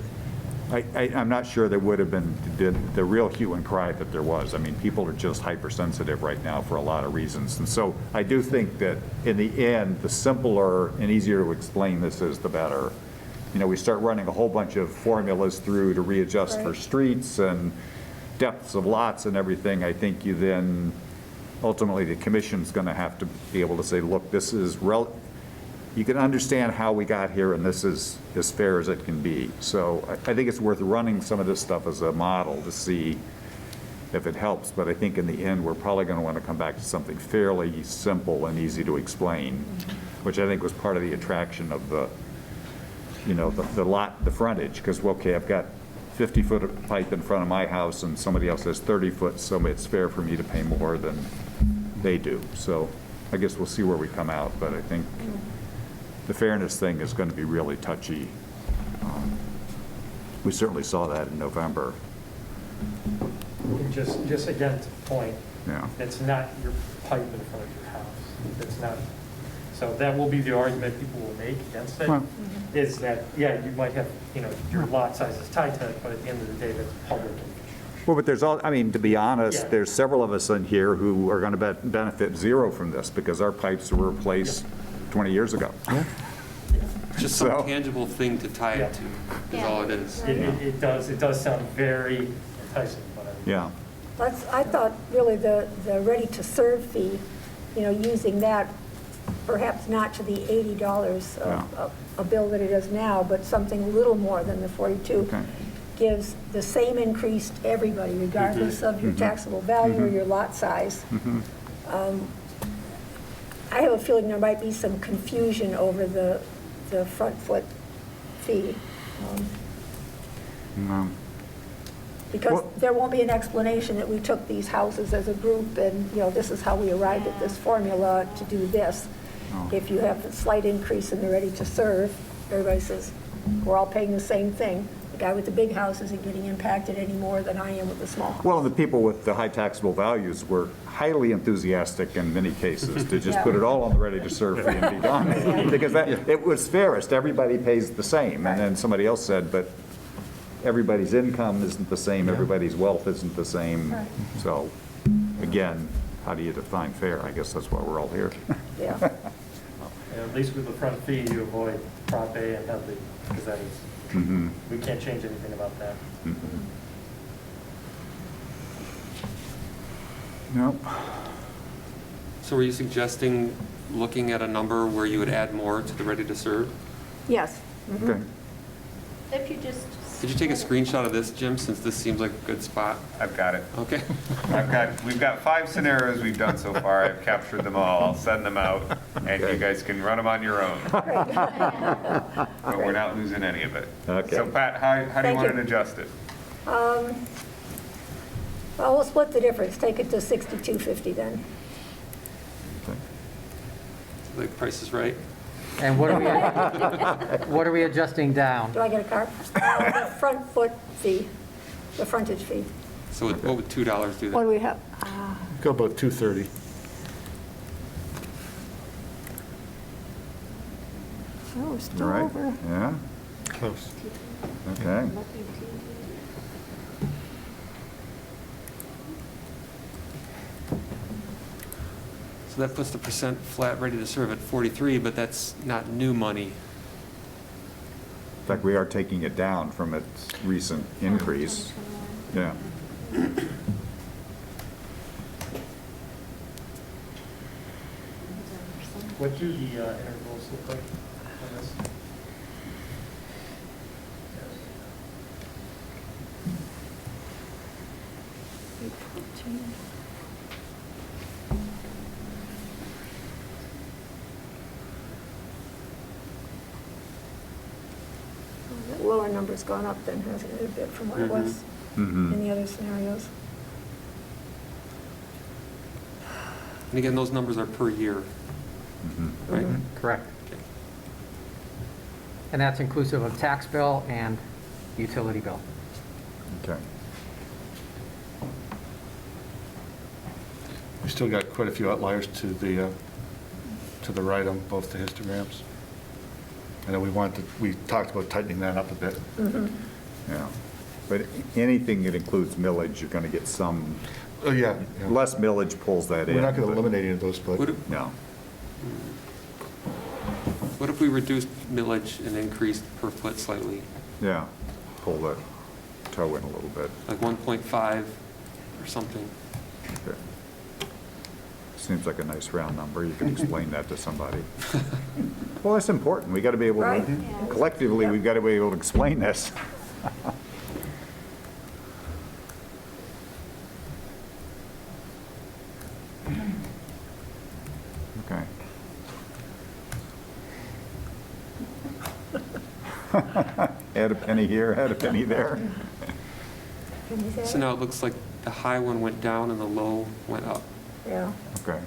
S9: I'm not sure there would have been the real hue and cry that there was. I mean, people are just hypersensitive right now for a lot of reasons. And so I do think that in the end, the simpler and easier to explain this is, the better. You know, we start running a whole bunch of formulas through to readjust for streets and depths of lots and everything. I think you then, ultimately, the commission's going to have to be able to say, look, this is you can understand how we got here, and this is as fair as it can be. So I think it's worth running some of this stuff as a model to see if it helps. But I think in the end, we're probably going to want to come back to something fairly simple and easy to explain, which I think was part of the attraction of the, you know, the frontage. Because, okay, I've got 50-foot of pipe in front of my house, and somebody else has 30 foot, so it's fair for me to pay more than they do. So I guess we'll see where we come out, but I think the fairness thing is going to be really touchy. We certainly saw that in November.
S10: And just again to the point,
S9: Yeah.
S10: it's not your pipe in front of your house. It's not. So that will be the argument people will make against it,
S9: Well-
S10: is that, yeah, you might have, you know, your lot size is tied to it, but at the end of the day, that's public infrastructure.
S9: Well, but there's all, I mean, to be honest,
S10: Yeah.
S9: there's several of us in here who are going to benefit zero from this because our pipes were replaced 20 years ago.
S5: Just
S9: So-
S5: some tangible thing to tie it to, is all it is.
S10: It does sound very enticing, but
S9: Yeah.
S11: I thought really the ready-to-serve fee, using that perhaps not to the $80 a bill that it is now, but something a little more than the 42,
S9: Okay.
S11: gives the same increase to everybody, regardless of your taxable value or your lot size. I have a feeling there might be some confusion over the front foot fee.
S9: No.
S11: Because
S9: Well-
S11: there won't be an explanation that we took these houses as a group and, this is how we arrived at this formula to do this.
S9: Oh.
S11: If you have a slight increase in the ready-to-serve, everybody says, we're all paying the same thing. The guy with the big house isn't getting impacted any more than I am with the small house.
S9: Well, the people with the high taxable values were highly enthusiastic in many cases to just put it all on the ready-to-serve fee and be done. Because it was fairest, everybody pays the same. And then somebody else said, but everybody's income isn't the same, everybody's wealth isn't the same.
S11: Right.
S9: So, again, how do you define fair? I guess that's why we're all here.
S11: Yeah.
S10: and at least with the front fee, you avoid Prop A and Headley, because that is,
S9: Mhm.
S10: we can't change anything about that.
S9: Nope.
S5: So were you suggesting looking at a number where you would add more to the ready-to-serve?
S11: Yes.
S9: Okay.
S6: If you just.
S5: Could you take a screenshot of this, Jim, since this seems like a good spot?
S1: I've got it.
S5: Okay.
S1: We've got 5 scenarios we've done so far. I've captured them all. I'll send them out, and you guys can run them on your own. But we're not losing any of it.
S9: Okay.
S1: So Pat, how do you
S11: Thank
S1: want
S11: you.
S1: to adjust it?
S11: Well, we'll split the difference, take it to $62.50 then.
S5: The price is right.
S2: And what are we adjusting down?
S11: Do I get a card? The front foot fee, the frontage fee.
S5: So what would $2 do
S11: What
S5: that?
S11: do we have?
S4: Go about 230.
S11: Oh, we're
S9: All
S11: still
S9: right?
S11: over.
S9: Yeah?
S4: Close.
S9: Okay.
S5: So that puts the percent flat ready-to-serve at 43, but that's not new money.
S9: In fact, we are taking it down from its recent increase. Yeah.
S10: What do the intervals look like on this?
S11: That lower number's gone up then, hasn't it, a bit from what it was in the other scenarios?
S5: And again, those numbers are per year, right?
S2: Correct. And that's inclusive of tax bill and utility bill.
S9: Okay.
S4: We still got quite a few outliers to the right on both the histograms. I know we talked about tightening that up a bit.
S9: Yeah. But anything that includes millage, you're going to get some,
S4: Oh, yeah.
S9: less millage pulls that in.
S4: We're not going to
S9: but-
S4: eliminate any of those, but
S5: What if-
S9: No.
S5: What if we reduced millage and increased per foot slightly,
S9: Yeah. Pull that toe in a little bit.
S5: like 1.5 or something?
S9: Okay. Seems like a nice round number. You can explain that to somebody. Well, that's important. We got to be able
S11: Right.
S9: to, collectively, we've got to be able to explain this. Okay. Add a penny here, add a penny there.
S11: Can you say
S5: So
S11: that?
S5: now it looks like the high one went down and the low went up.
S11: Yeah.
S9: Okay.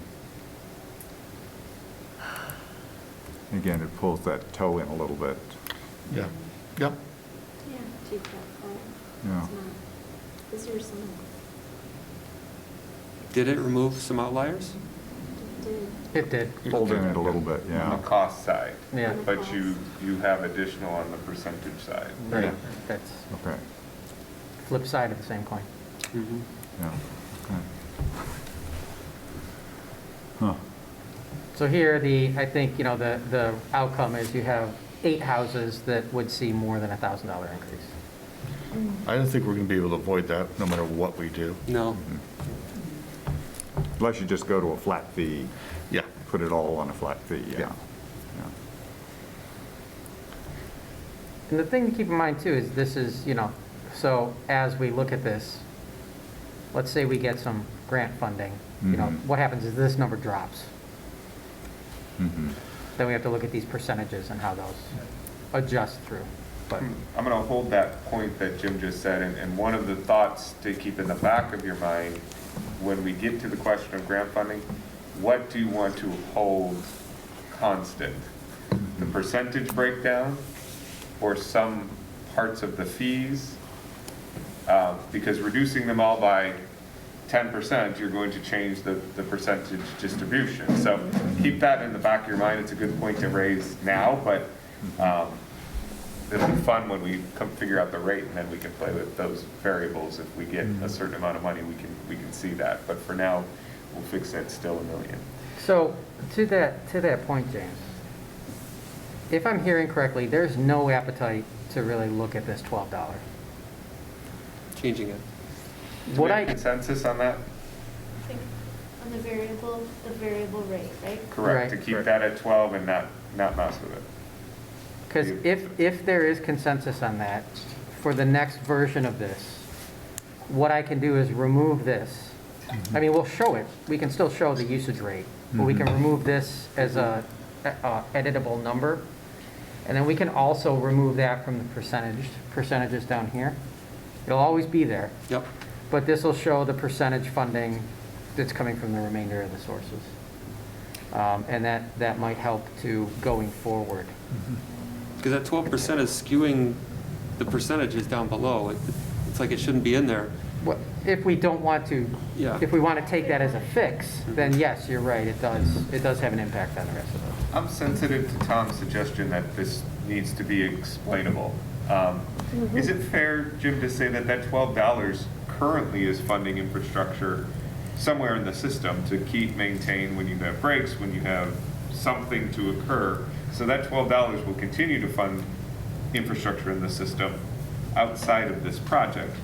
S9: Again, it pulls that toe in a little bit.
S4: yeah. Yep.
S6: Yeah, keep that flat.
S9: Yeah.
S6: It's not. Is there some,
S5: Did it remove some outliers?
S2: It did.
S9: Pulled in it a little bit,
S1: On
S9: yeah.
S1: the cost side.
S2: Yeah.
S1: But you have additional on the percentage side.
S2: Right. That's
S9: Okay.
S2: flip side of the same coin.
S9: Yeah. Okay. Huh.
S2: So here, I think, the outcome is you have 8 houses that would see more than a $1,000 increase.
S4: I don't think we're going to be able to avoid that, no matter what we do.
S13: No.
S9: Unless you just go to a flat fee,
S4: Yeah.
S9: put it all on a flat fee, yeah.
S4: Yeah.
S9: Yeah.
S2: And the thing to keep in mind too is this is, so as we look at this, let's say we get some grant funding, what happens is this number drops. Then we have to look at these percentages and how those adjust through. But
S1: I'm going to hold that point that Jim just said, and one of the thoughts to keep in the back of your mind when we get to the question of grant funding, what do you want to hold constant? The percentage breakdown or some parts of the fees? Because reducing them all by 10%, you're going to change the percentage distribution. So keep that in the back of your mind. It's a good point to raise now, but it'll be fun when we come figure out the rate, and then we can play with those variables. If we get a certain amount of money, we can see that. But for now, we'll fix that still $1 million.
S2: so to that point, James, if I'm hearing correctly, there's no appetite to really look at this $12.
S5: Changing it.
S1: Do we have consensus on that?
S6: I think on the variable rate, right?
S1: Correct, to
S2: Right.
S1: keep that at 12 and not mess with it.
S2: Because if there is consensus on that, for the next version of this, what I can do is remove this. I mean, we'll show it. We can still show the usage rate, but we can remove this as a editable number. And then we can also remove that from the percentages down here. It'll always be there,
S5: Yep.
S2: but this will show the percentage funding that's coming from the remainder of the sources. And that might help to going forward.
S5: Because that 12% is skewing the percentages down below. It's like it shouldn't be in there.
S2: If we don't want to,
S5: Yeah.
S2: if we want to take that as a fix, then yes, you're right, it does have an impact on the rest of those.
S1: I'm sensitive to Tom's suggestion that this needs to be explainable. Is it fair, Jim, to say that $12 currently is funding infrastructure somewhere in the system to maintain when you have breaks, when you have something to occur? So that $12 will continue to fund infrastructure in the system outside of this project.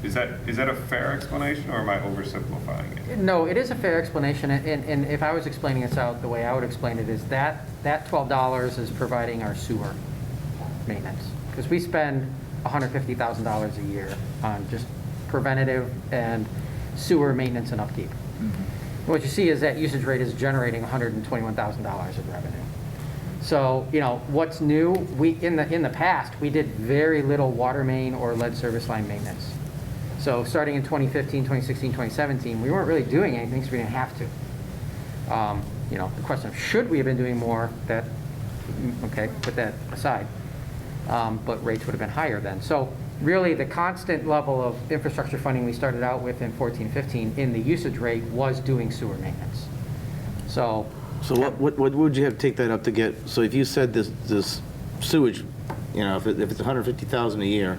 S1: Is that a fair explanation, or am I oversimplifying it?
S2: No, it is a fair explanation, and if I was explaining this out, the way I would explain it is that $12 is providing our sewer maintenance. Because we spend $150,000 a year on just preventative and sewer maintenance and upkeep. What you see is that usage rate is generating $121,000 of revenue. So, what's new, in the past, we did very little water main or lead service line maintenance. So starting in 2015, 2016, 2017, we weren't really doing anything because we didn't have to. The question of should we have been doing more, okay, put that aside. But rates would have been higher then. So really the constant level of infrastructure funding we started out with in 14, 15 in the usage rate was doing sewer maintenance. So
S8: what would you have to take that up to get, so if you said this sewage, if it's 150,000 a year,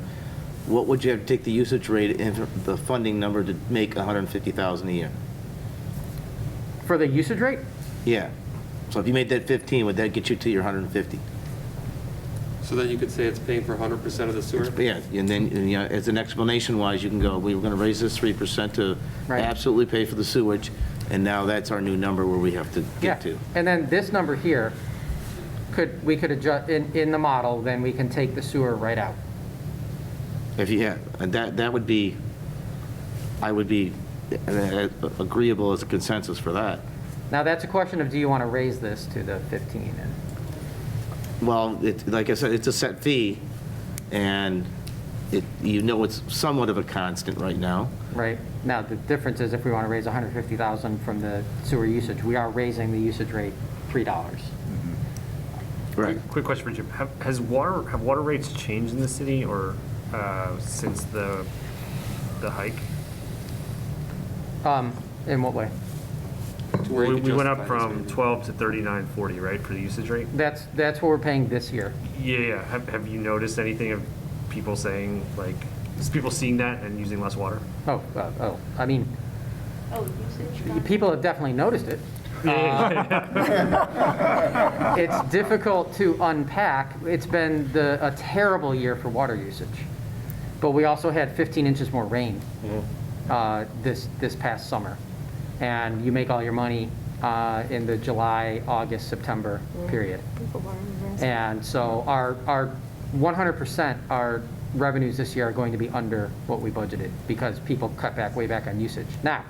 S8: what would you have to take the usage rate and the funding number to make 150,000 a year?
S2: for the usage rate?
S8: Yeah. So if you made that 15, would that get you to your 150?
S5: So then you could say it's paying for 100% of the sewer?
S8: Yeah, and then, as an explanation-wise, you can go, we were going to raise this 3% to
S2: Right.
S8: absolutely pay for the sewage, and now that's our new number where we have to get to.
S2: And then this number here, we could adjust, in the model, then we can take the sewer right out.
S8: If you, yeah, and that would be, I would be agreeable as a consensus for that.
S2: Now, that's a question of, do you want to raise this to the 15?
S8: Well, like I said, it's a set fee, and it's somewhat of a constant right now.
S2: Right. Now, the difference is if we want to raise 150,000 from the sewer usage, we are raising the usage rate $3.
S8: Right.
S7: Quick question for Jim. Have water rates changed in the city or since the hike?
S2: In what way?
S5: Where you
S7: We
S5: could
S7: went up
S5: justify
S7: from
S5: this.
S7: 12 to 39.40, right, for the usage rate?
S2: That's what we're paying this year.
S7: Yeah. Have you noticed anything of people saying, like, Is people seeing that and using less water?
S2: I mean,
S6: Oh, usage.
S2: people have definitely noticed it. It's difficult to unpack. It's been a terrible year for water usage. But we also had 15 inches more rain this past summer. And you make all your money in the July, August, September period. And so our 100%, our revenues this year are going to be under what we budgeted because people cut back way back on usage. Now,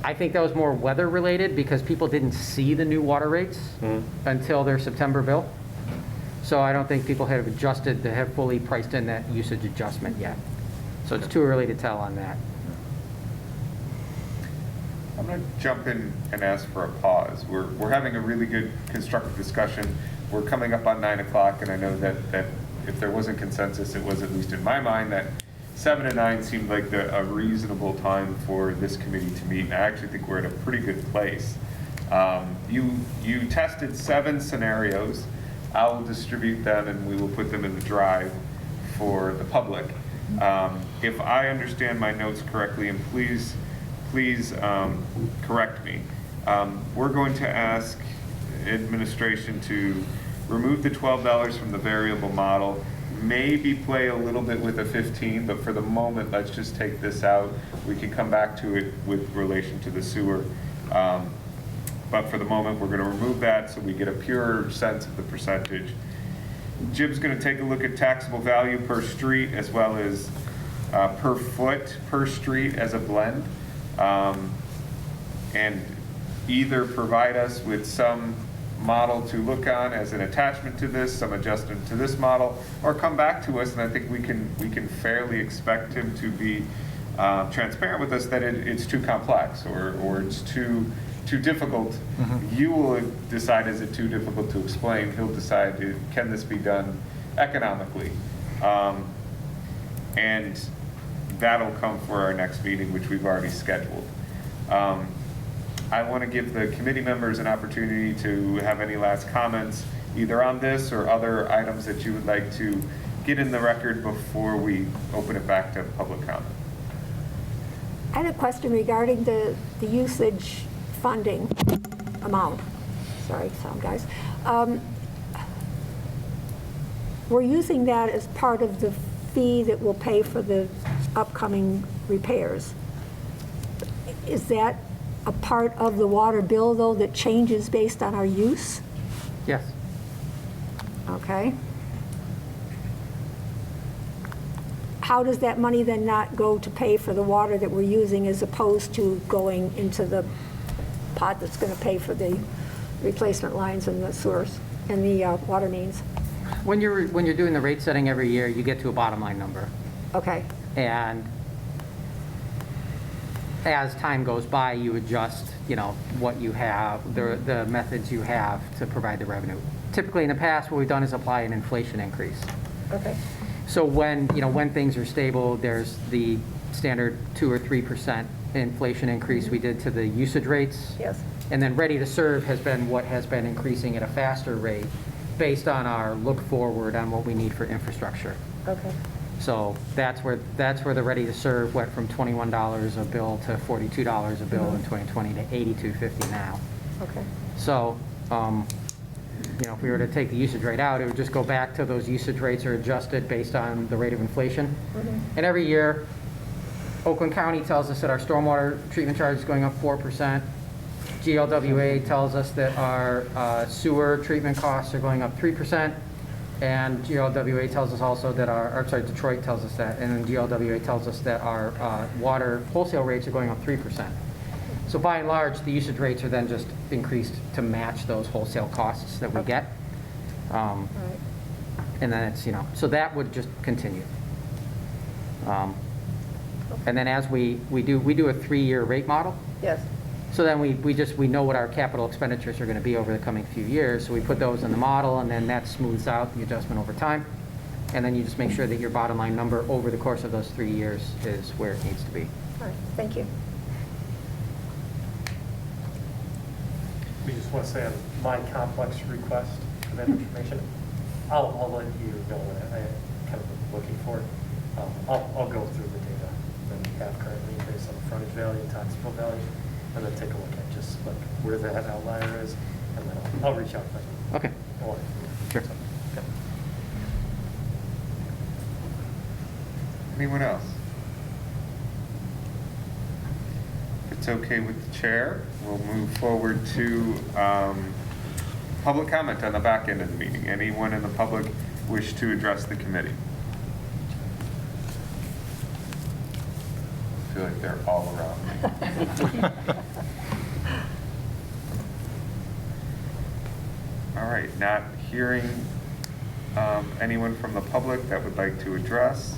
S2: I think that was more weather related because people didn't see the new water rates until their September bill. So I don't think people have adjusted to have fully priced in that usage adjustment yet. So it's too early to tell on that.
S1: I'm going to jump in and ask for a pause. We're having a really good constructive discussion. We're coming up on 9 o'clock, and I know that if there wasn't consensus, it was at least in my mind that 7 to 9 seemed like a reasonable time for this committee to meet, and I actually think we're at a pretty good place. You tested 7 scenarios. I will distribute them, and we will put them in the drive for the public. If I understand my notes correctly, and please correct me, we're going to ask administration to remove the $12 from the variable model, maybe play a little bit with a 15, but for the moment, let's just take this out. We can come back to it with relation to the sewer. But for the moment, we're going to remove that so we get a pure sense of the percentage. Jim's going to take a look at taxable value per street as well as per foot per street as a blend. And either provide us with some model to look on as an attachment to this, some adjustment to this model, or come back to us, and I think we can fairly expect him to be transparent with us that it's too complex or it's too difficult. You will decide, is it too difficult to explain? He'll decide, can this be done economically? And that'll come for our next meeting, which we've already scheduled. I want to give the committee members an opportunity to have any last comments, either on this or other items that you would like to get in the record before we open it back to public comment.
S11: I had a question regarding the usage funding amount. Sorry, sound guys. We're using that as part of the fee that will pay for the upcoming repairs. Is that a part of the water bill, though, that changes based on our use?
S2: Yes.
S11: Okay. How does that money then not go to pay for the water that we're using as opposed to going into the pot that's going to pay for the replacement lines and the sewers and the water mains?
S2: When you're doing the rate setting every year, you get to a bottom line number.
S11: Okay.
S2: And as time goes by, you adjust, what you have, the methods you have to provide the revenue. Typically in the past, what we've done is apply an inflation increase.
S11: Okay.
S2: So when things are stable, there's the standard 2 or 3% inflation increase we did to the usage rates.
S11: Yes.
S2: And then ready to serve has been what has been increasing at a faster rate based on our look forward on what we need for infrastructure.
S11: Okay.
S2: So that's where the ready to serve went from $21 a bill to $42 a bill in 2020 to $82.50 now.
S11: Okay.
S2: So, if we were to take the usage rate out, it would just go back to those usage rates are adjusted based on the rate of inflation. And every year, Oakland County tells us that our stormwater treatment charge is going up 4%. GLWA tells us that our sewer treatment costs are going up 3%. And GLWA tells us also that Detroit tells us that, and then GLWA tells us that our water wholesale rates are going up 3%. So by and large, the usage rates are then just increased to match those wholesale costs that we get.
S11: Right.
S2: And then it's, so that would just continue. And then as we do a 3-year rate model.
S11: Yes.
S2: So then we know what our capital expenditures are going to be over the coming few years. So we put those in the model, and then that smooths out the adjustment over time. And then you just make sure that your bottom line number over the course of those 3 years is where it needs to be.
S11: All right. Thank you.
S10: We just want to say on my complex request for that information, I'll let you know what I'm kind of looking for. I'll go through the data that we have currently based on the frontage value and taxable value, and then take a look at just like where that outlier is, and then I'll reach out.
S2: Okay. Sure.
S1: Anyone else? If it's okay with the chair, we'll move forward to public comment on the back end of the meeting. Anyone in the public wish to address the committee? I feel like they're all around me. All right, not hearing anyone from the public that would like to address.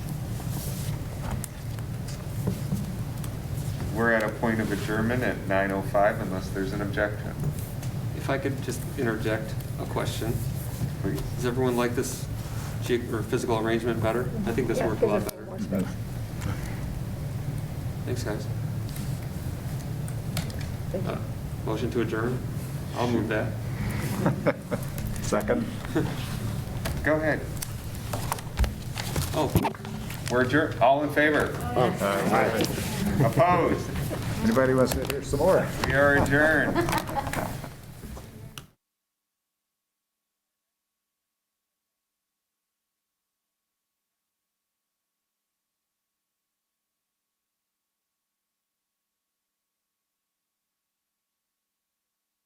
S1: We're at a point of adjournment at 9:05 unless there's an objection.
S5: If I could just interject a question.
S1: Please.
S5: Does everyone like this physical arrangement better? I think this
S11: Yeah,
S5: worked a lot
S11: gives
S5: better.
S11: it more space.
S5: Thanks, guys.
S11: Thank you.
S5: Motion to adjourn? I'll move that.
S9: Second?
S1: Go ahead.
S5: Oh,
S1: We're adjourned. All in favor? Opposed?
S9: Anybody wants to hear some more?
S1: We are adjourned.